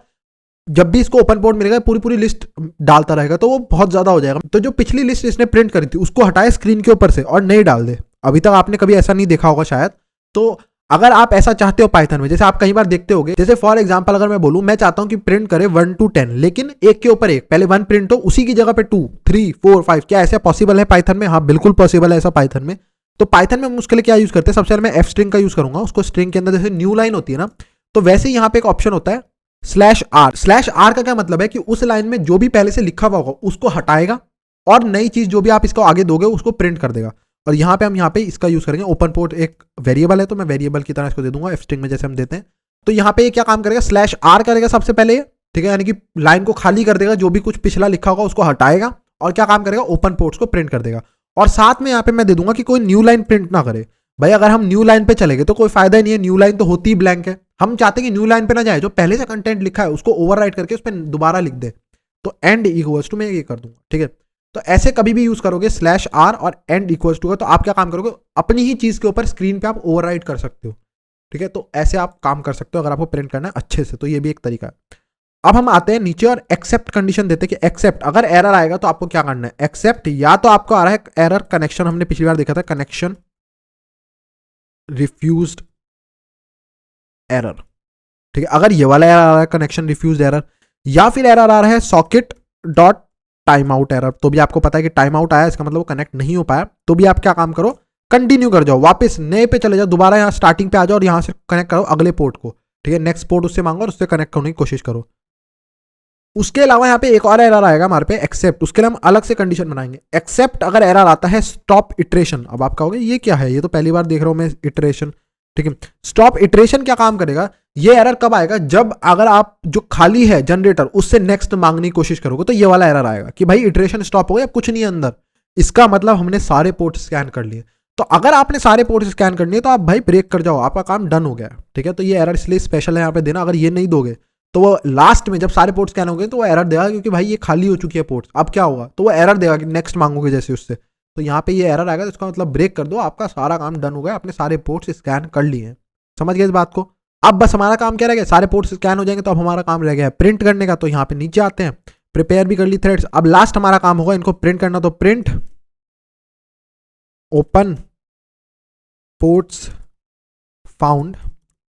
जब भी इसको ओपन पोर्ट मिलेगा पूरी पूरी लिस्ट डालता रहेगा तो वो बहुत ज्यादा हो जाएगा। तो जो पिछली लिस्ट इसने प्रिंट करी थी उसको हटाए स्क्रीन के ऊपर से और नई डाल दे। अभी तक आपने कभी ऐसा नहीं देखा होगा शायद। तो अगर आप ऐसा चाहते हो पाइथन में, जैसे आप कई बार देखते होगे, जैसे फॉर एग्जांपल अगर मैं बोलूं, मैं चाहता हूं कि प्रिंट करे 1 to 10, लेकिन एक के ऊपर एक, पहले 1 प्रिंट हो, उसी की जगह पे 2, 3, 4, 5, क्या ऐसा पॉसिबल है पाइथन में? हाँ बिल्कुल पॉसिबल है ऐसा पाइथन में। तो पाइथन में हम उसके लिए क्या यूज करते हैं, सबसे पहले मैं एफ स्ट्रिंग का यूज करूंगा। उसको स्ट्रिंग के अंदर जैसे न्यू लाइन होती है ना, तो वैसे ही यहाँ पे एक ऑप्शन होता है /r। /r का क्या मतलब है कि उस लाइन में जो भी पहले से लिखा हुआ होगा उसको हटाएगा और नई चीज जो भी आप इसको आगे दोगे उसको प्रिंट कर देगा। और यहाँ पे हम यहाँ पे इसका यूज करेंगे, ओपन पोर्ट एक वेरिएबल है तो मैं वेरिएबल की तरह इसको दे दूंगा एफ स्ट्रिंग में जैसे हम देते हैं। तो यहाँ पे ये क्या काम करेगा, /r करेगा सबसे पहले, ठीक है, यानी कि लाइन को खाली कर देगा, जो भी कुछ पिछला लिखा होगा उसको हटाएगा और क्या काम करेगा, ओपन पोर्ट्स को प्रिंट कर देगा। और साथ में यहाँ पे मैं दे दूंगा कि कोई न्यू लाइन प्रिंट ना करे। भाई अगर हम न्यू लाइन पे चले गए तो कोई फायदा ही नहीं है, न्यू लाइन तो होती ही ब्लैंक है। हम चाहते हैं कि न्यू लाइन पे ना जाए, जो पहले से कंटेंट लिखा है उसको ओवरराइट करके उस पर दोबारा लिख दे। तो एंड इक्वल्स टू मैं ये कर दूंगा, ठीक है। तो ऐसे कभी भी यूज करोगे /r और एंड इक्वल्स टू का, तो आप क्या काम करोगे, अपनी ही चीज के ऊपर स्क्रीन पे आप ओवरराइट कर सकते हो, ठीक है। तो ऐसे आप काम कर सकते हो अगर आपको प्रिंट करना है अच्छे से, तो ये भी एक तरीका है। अब हम आते हैं नीचे और एक्सेप्ट कंडीशन देते हैं कि एक्सेप्ट, अगर एरर आएगा तो आपको क्या करना है, एक्सेप्ट, या तो आपको आ रहा है एरर कनेक्शन, हमने पिछली बार देखा था कनेक्शन रिफ्यूज्ड एरर, ठीक है। अगर ये वाला एरर आ रहा है कनेक्शन रिफ्यूज्ड एरर, या फिर एरर आ रहा है socket dot time out error, तो भी आपको पता है कि टाइम आउट आया, इसका मतलब वो कनेक्ट नहीं हो पाया, तो भी आप क्या काम करो, कंटिन्यू कर जाओ, वापस नए पे चले जाओ, दोबारा यहाँ स्टार्टिंग पे आ जाओ और यहाँ से कनेक्ट करो अगले पोर्ट को, ठीक है। नेक्स्ट पोर्ट उससे मांगो और उससे कनेक्ट करने की कोशिश करो। उसके अलावा यहाँ पे एक और एरर आएगा हमारे पे एक्सेप्ट, उसके लिए हम अलग से कंडीशन बनाएंगे। एक्सेप्ट अगर एरर आता है स्टॉप इटरेशन, अब आप कहोगे ये क्या है, ये तो पहली बार देख रहा हूं मैं इटरेशन, ठीक है। स्टॉप इटरेशन क्या काम करेगा, ये एरर कब आएगा, जब अगर आप जो खाली है जनरेटर उससे नेक्स्ट मांगने की कोशिश करोगे तो ये वाला एरर आएगा कि भाई इटरेशन स्टॉप हो गया, कुछ नहीं है अंदर, इसका मतलब हमने सारे पोर्ट स्कैन कर लिए। तो अगर आपने सारे पोर्ट स्कैन कर लिए तो आप भाई ब्रेक कर जाओ, आपका काम डन हो गया, ठीक है। तो ये एरर इसलिए स्पेशल है यहाँ पे देना, अगर ये नहीं दोगे तो वो लास्ट में जब सारे पोर्ट स्कैन हो गए तो वो एरर देगा, क्योंकि भाई ये खाली हो चुकी है पोर्ट, अब क्या होगा, तो वो एरर देगा कि नेक्स्ट मांगोगे जैसे उससे। तो यहाँ पे ये एरर आएगा तो इसका मतलब ब्रेक कर दो, आपका सारा काम डन हो गया, आपने सारे पोर्ट्स स्कैन कर लिए हैं। समझ गए इस बात को? अब बस हमारा काम क्या रह गया, सारे पोर्ट्स स्कैन हो जाएंगे तो अब हमारा काम रह गया है प्रिंट करने का। तो यहाँ पे नीचे आते हैं, प्रिपेयर भी कर ली थ्रेड्स, अब लास्ट हमारा काम होगा इनको प्रिंट करना। तो print open ports found,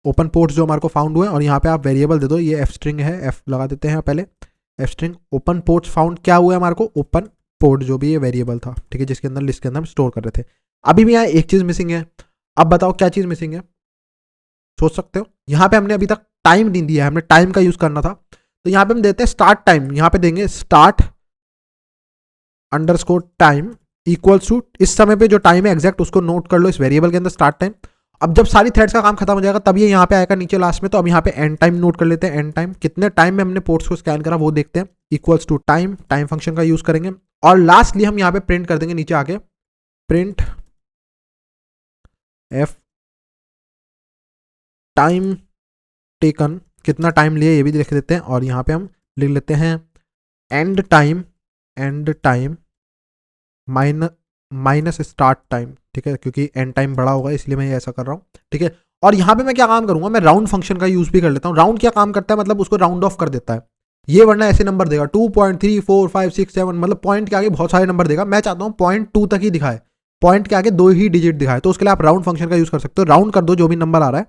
open ports जो हमारे को फाउंड हुए, और यहाँ पे आप वेरिएबल दे दो, ये एफ स्ट्रिंग है, एफ लगा देते हैं पहले, F string open ports found क्या हुआ है हमारे को, ओपन पोर्ट जो भी ये वेरिएबल था, ठीक है, जिसके अंदर लिस्ट के अंदर हम स्टोर कर रहे थे। अभी भी यहाँ एक चीज मिसिंग है, अब बताओ क्या चीज मिसिंग है, सोच सकते हो। यहाँ पे हमने अभी तक टाइम नहीं दिया है, हमने टाइम का यूज करना था, तो यहाँ पे हम देते हैं स्टार्ट टाइम, यहाँ पे देंगे start underscore time equals to, इस समय पे जो टाइम है एग्जैक्ट उसको नोट कर लो इस वेरिएबल के अंदर स्टार्ट टाइम। अब जब सारी थ्रेड्स का काम खत्म हो जाएगा तब ये यहाँ पे आएगा नीचे लास्ट में, तो अब यहाँ पे एंड टाइम नोट कर लेते हैं, एंड टाइम कितने टाइम में हमने पोर्ट्स को स्कैन करा वो देखते हैं, equals to time, time function का यूज करेंगे। और लास्टली हम यहाँ पे प्रिंट कर देंगे नीचे आके, प्रिंट एफ टाइम टेकन, कितना टाइम लिए ये भी लिख देते हैं, और यहाँ पे हम लिख लेते हैं and time minus start time, ठीक है, क्योंकि एंड टाइम बड़ा होगा इसलिए मैं ये ऐसा कर रहा हूँ, ठीक है। और यहाँ पे मैं क्या काम करूंगा, मैं राउंड फंक्शन का यूज भी कर लेता हूँ। राउंड क्या काम करता है, मतलब उसको राउंड ऑफ कर देता है, ये वरना ऐसे नंबर देगा 2.34567, मतलब पॉइंट के आगे बहुत सारे नंबर देगा, मैं चाहता हूँ 0.2 तक ही दिखाए, पॉइंट के आगे 2 ही डिजिट दिखाए, तो उसके लिए आप राउंड फंक्शन का यूज कर सकते हो। राउंड कर दो जो भी नंबर आ रहा है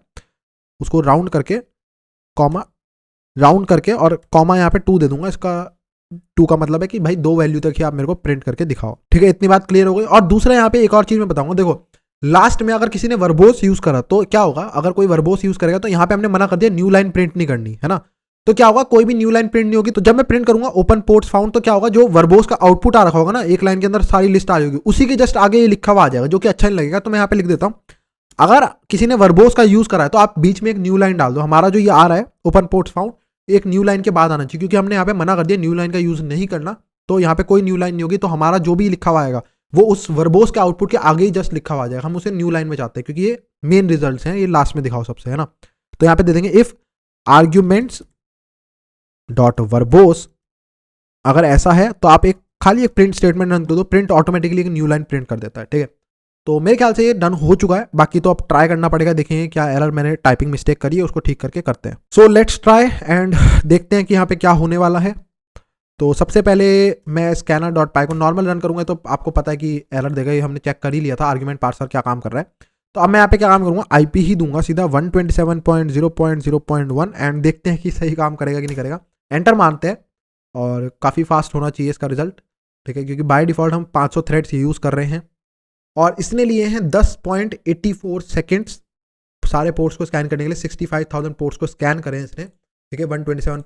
उसको राउंड करके, कॉमा राउंड करके, और कॉमा यहाँ पे 2 दे दूंगा, इसका 2 का मतलब है कि भाई 2 वैल्यू तक ही आप मेरे को प्रिंट करके दिखाओ, ठीक है। इतनी बात क्लियर हो गई। और दूसरा यहाँ पे एक और चीज मैं बताऊंगा, देखो लास्ट में अगर किसी ने वर्बोस यूज करा तो क्या होगा, अगर कोई वर्बोस यूज करेगा तो यहाँ पे हमने मना कर दिया न्यू लाइन प्रिंट नहीं करनी है ना, तो क्या होगा, कोई भी न्यू लाइन प्रिंट नहीं होगी। तो जब मैं प्रिंट करूंगा ओपन पोर्ट्स फाउंड, तो क्या होगा, जो वर्बोस का आउटपुट आ रखा होगा ना, एक लाइन के अंदर सारी लिस्ट आ जाएगी, उसी के जस्ट आगे ये लिखा हुआ आ जाएगा, जो कि अच्छा नहीं लगेगा। तो मैं यहाँ पे लिख देता हूँ, अगर किसी ने वर्बोस का यूज करा है तो आप बीच में एक न्यू लाइन डाल दो। हमारा जो ये आ रहा है ओपन पोर्ट्स फाउंड, एक न्यू लाइन के बाद आना चाहिए, क्योंकि हमने यहाँ पे मना कर दिया न्यू लाइन का यूज नहीं करना, तो यहाँ पे कोई न्यू लाइन नहीं होगी, तो हमारा जो भी लिखा हुआ आएगा वो उस वर्बोस के आउटपुट के आगे ही जस्ट लिखा हुआ आ जाएगा, हम उसे न्यू लाइन में चाहते हैं, क्योंकि ये मेन रिजल्ट्स हैं, ये लास्ट में दिखाओ सबसे, है ना। तो यहाँ पे दे देंगे इफ आर्ग्यूमेंट्स डॉट वर्बोस अगर ऐसा है तो आप खाली एक प्रिंट स्टेटमेंट रन कर दो, प्रिंट ऑटोमेटिकली एक न्यू लाइन प्रिंट कर देता है। ठीक है, तो मेरे ख्याल से ये डन हो चुका है, बाकी तो अब ट्राई करना पड़ेगा, देखेंगे क्या एरर मैंने टाइपिंग मिस्टेक करी है उसको ठीक करके करते हैं। सो लेट्स ट्राई एंड देखते हैं कि यहाँ पे क्या होने वाला है। तो सबसे पहले मैं scanner.py को नॉर्मल रन करूंगा तो आपको पता है कि एरर देगा, ये हमने चेक कर ही लिया था आर्ग्यूमेंट पार्सर क्या काम कर रहा है। तो अब मैं यहाँ पे क्या काम करूंगा, IP ही दूंगा सीधा 127.0.0.1 एंड देखते हैं कि सही काम करेगा कि नहीं करेगा। एंटर मारते हैं और काफ़ी फास्ट होना चाहिए इसका रिजल्ट। ठीक है, क्योंकि बाय डिफॉल्ट हम 500 थ्रेड्स यूज़ कर रहे हैं और इसने लिए हैं 10.84 सेकेंड्स सारे पोर्ट्स को स्कैन करने के लिए। 65,000 पोर्ट्स को स्कैन करें इसने। ठीक है, 127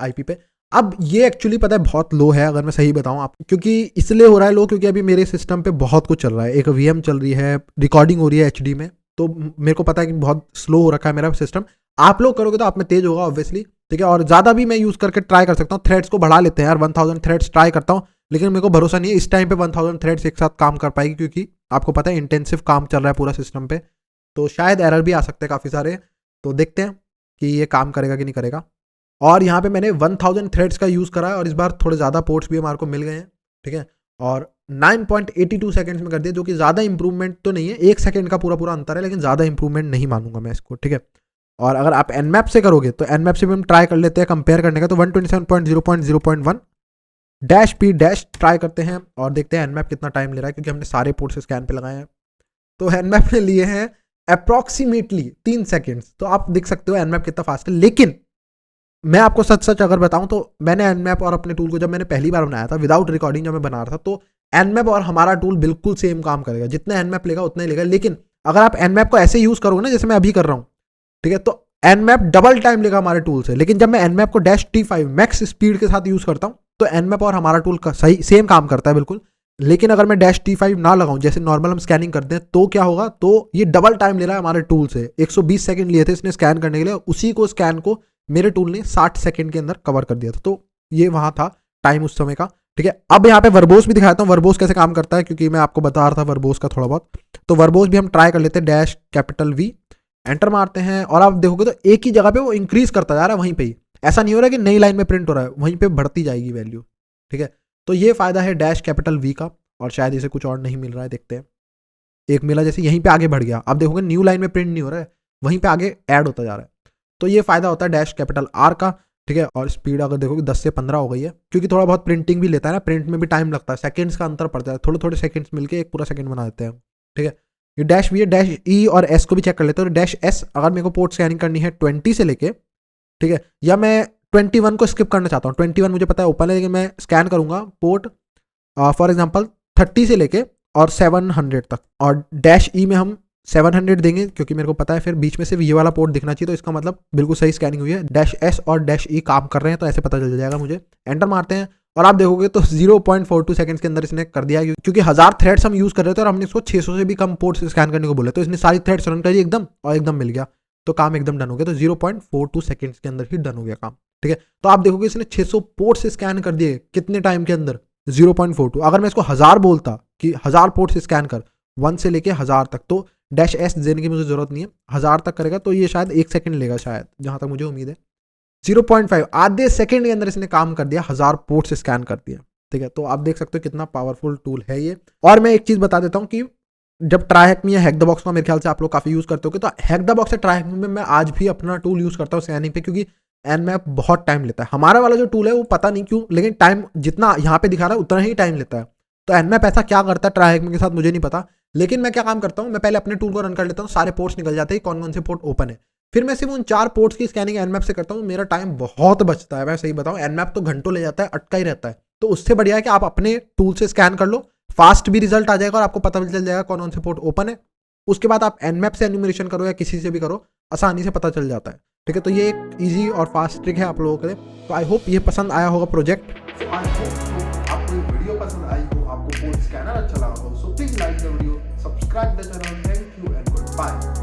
IP पे। अब ये एक्चुअली पता है बहुत लो है, अगर मैं सही बताऊं आपको, क्योंकि इसलिए हो रहा है लो क्योंकि अभी मेरे सिस्टम पे बहुत कुछ चल रहा है। एक VM चल रही है, रिकॉर्डिंग हो रही है HD में, तो मेरे को पता है कि बहुत स्लो हो रखा है मेरा सिस्टम। आप लोग करोगे तो आप में तेज होगा ऑब्वियसली। ठीक है, और ज़्यादा भी मैं यूज़ करके ट्राई कर सकता हूँ, थ्रेड्स को बढ़ा लेते हैं यार, 1000 थ्रेड्स ट्राई करता हूँ, लेकिन मेरे को भरोसा नहीं है इस टाइम पे 1000 थ्रेड्स एक साथ काम कर पाएगी, क्योंकि आपको पता है इंटेंसिव काम चल रहा है पूरा सिस्टम पे, तो शायद एरर भी आ सकते हैं काफ़ी सारे। तो देखते हैं कि ये काम करेगा कि नहीं करेगा। और यहाँ पे मैंने 1000 थ्रेड्स का यूज़ करा है और इस बार थोड़े ज़्यादा पोर्ट्स भी हमारे को मिल गए हैं। ठीक है, और 9.82 सेकंड्स में कर दिया, जो कि ज़्यादा इंप्रूवमेंट तो नहीं है, 1 सेकंड का पूरा अंतर है, लेकिन ज़्यादा इंप्रूवमेंट नहीं मानूंगा मैं इसको। ठीक है, और अगर आप Nmap से करोगे तो Nmap से भी हम ट्राई कर लेते हैं कंपेयर करने का। तो 127.0.0.1 -p ट्राई करते हैं और देखते हैं Nmap कितना टाइम ले रहा है, क्योंकि हमने सारे पोर्ट्स स्कैन पे लगाए हैं। तो Nmap ने लिए हैं अप्रॉक्सीमेटली 3 सेकेंड्स। तो आप देख सकते हो Nmap कितना फास्ट है। लेकिन मैं आपको सच अगर बताऊं तो मैंने Nmap और अपने टूल को जब मैंने पहली बार बनाया था विदाउट रिकॉर्डिंग, जब मैं बना रहा था, तो Nmap और हमारा टूल बिल्कुल सेम काम करेगा, जितना Nmap लेगा उतना ही लेगा। लेकिन अगर आप Nmap को ऐसे यूज करोगे ना जैसे मैं अभी कर रहा हूँ, ठीक है, तो Nmap डबल टाइम लेगा हमारे टूल से। लेकिन जब मैं Nmap को -T5 मैक्स स्पीड के साथ यूज करता हूँ तो Nmap और हमारा टूल का सही सेम काम करता है बिल्कुल। लेकिन अगर मैं -T5 ना लगाऊं, जैसे नॉर्मल हम स्कैनिंग करते हैं, तो क्या होगा, तो ये डबल टाइम ले रहा है हमारे टूल से। 120 सेकंड लिए थे इसने स्कैन करने के लिए, उसी को स्कैन को मेरे टूल ने 60 सेकंड के अंदर कवर कर दिया था। तो ये वहां था टाइम उस समय का। ठीक है, अब यहाँ पे वर्बोस भी दिखाता हूँ, वर्बोस कैसे काम करता है, क्योंकि मैं आपको बता रहा था वर्बोस का थोड़ा बहुत। तो वर्बोस भी हम ट्राई कर लेते हैं, $V एंटर मारते हैं और आप देखोगे तो एक ही जगह पे वो इंक्रीज करता जा रहा है वहीं पे ही। ऐसा नहीं हो रहा है कि नई लाइन में प्रिंट हो रहा है, वहीं पे बढ़ती जाएगी वैल्यू। ठीक है, तो ये फायदा है $V का, और शायद इसे कुछ और नहीं मिल रहा है, देखते हैं। एक मिला जैसे यहीं पे आगे बढ़ गया, आप देखोगे न्यू लाइन में प्रिंट नहीं हो रहा है, वहीं पे आगे ऐड होता जा रहा है। तो ये फायदा होता है $R का। ठीक है, और स्पीड अगर देखोगे 10 से 15 हो गई है, क्योंकि थोड़ा बहुत प्रिंटिंग भी लेता है ना, प्रिंट में भी टाइम लगता है, सेकंड्स का अंतर पड़ता है, थोड़े थोड़े सेकंड्स मिलके एक पूरा सेकंड बना देते हैं। ठीक है, ये -V है, -E और S को भी चेक कर लेते हैं। -S अगर मेरे को पोर्ट स्कैनिंग करनी है 20 से लेके, ठीक है, या मैं 21 को स्किप करना चाहता हूँ, 21 मुझे पता है ओपन है, लेकिन मैं स्कैन करूंगा पोर्ट फॉर एग्जाम्पल 30 से लेके और 700 तक, और -E में हम 700 देंगे, क्योंकि मेरे को पता है फिर बीच में सिर्फ ये वाला पोर्ट दिखना चाहिए, तो इसका मतलब बिल्कुल सही स्कैनिंग हुई है। -S और -E काम कर रहे हैं, तो ऐसे पता चल जाएगा मुझे। एंटर मारते हैं और आप देखोगे तो 0.42 सेकंड्स के अंदर इसने कर दिया है, क्योंकि 1000 थ्रेड्स हम यूज कर रहे थे और हमने इसको 600 से भी कम पोर्ट्स स्कैन करने को बोला, तो इसने सारी थ्रेड्स रन करी एकदम, और एकदम मिल गया, तो काम एकदम डन हो गया। तो 0.42 सेकंड्स के अंदर ही डन हो गया काम। ठीक है, तो आप देखोगे इसने 600 पोर्ट्स स्कैन कर दिए कितने टाइम के अंदर, 0.42। अगर मैं इसको 1000 बोलता कि 1000 पोर्ट्स स्कैन कर 1 से लेके 1000 तक, तो -S देने की मुझे जरूरत नहीं है, 1000 तक करेगा तो ये शायद 1 सेकंड लेगा, शायद जहां तक मुझे उम्मीद है। 0.5 आधे सेकंड के अंदर इसने काम कर दिया, 1000 पोर्ट्स स्कैन कर दिया। ठीक है, तो आप देख सकते हो कितना पावरफुल टूल है ये। और मैं एक चीज बता देता हूँ कि जब ट्राईहैक में या हैक द बॉक्स का मेरे ख्याल से आप लोग काफी यूज करते हो, तो हैक द बॉक्स से ट्राईहैक में मैं आज भी अपना टूल यूज करता हूँ स्कैनिंग पे, क्योंकि Nmap बहुत टाइम लेता है। हमारा वाला जो टूल है वो पता नहीं क्यों, लेकिन टाइम जितना यहाँ पे दिखा रहा है उतना ही टाइम लेता है। तो Nmap ऐसा क्या करता है ट्राईहैक में के साथ मुझे नहीं पता, लेकिन मैं क्या काम करता हूँ, मैं पहले अपने टूल को रन कर लेता हूँ, सारे पोर्ट्स निकल जाते हैं कौन कौन से पोर्ट ओपन है, फिर मैं सिर्फ उन 4 पोर्ट्स की स्कैनिंग Nmap से करता हूँ। मेरा टाइम बहुत बचता है, मैं सही बताऊँ। Nmap तो घंटों ले जाता है, अटका ही रहता है। तो उससे बढ़िया है कि आप अपने टूल से स्कैन कर लो, फास्ट भी रिजल्ट आ जाएगा और आपको पता चल जाएगा कौन कौन से पोर्ट ओपन है। उसके बाद आप Nmap से एन्यूमरेशन करो या किसी से भी करो, आसानी से पता चल जाता है। ठीक है, तो ये एक इजी और फास्ट ट्रिक है आप लोगों के लिए। तो आई होप ये पसंद आया होगा प्रोजेक्ट। सो आई होप आपको ये वीडियो पसंद आई हो, आपको पोर्ट स्कैनर अच्छा लगा हो। So please like the video, subscribe the channel. Thank you.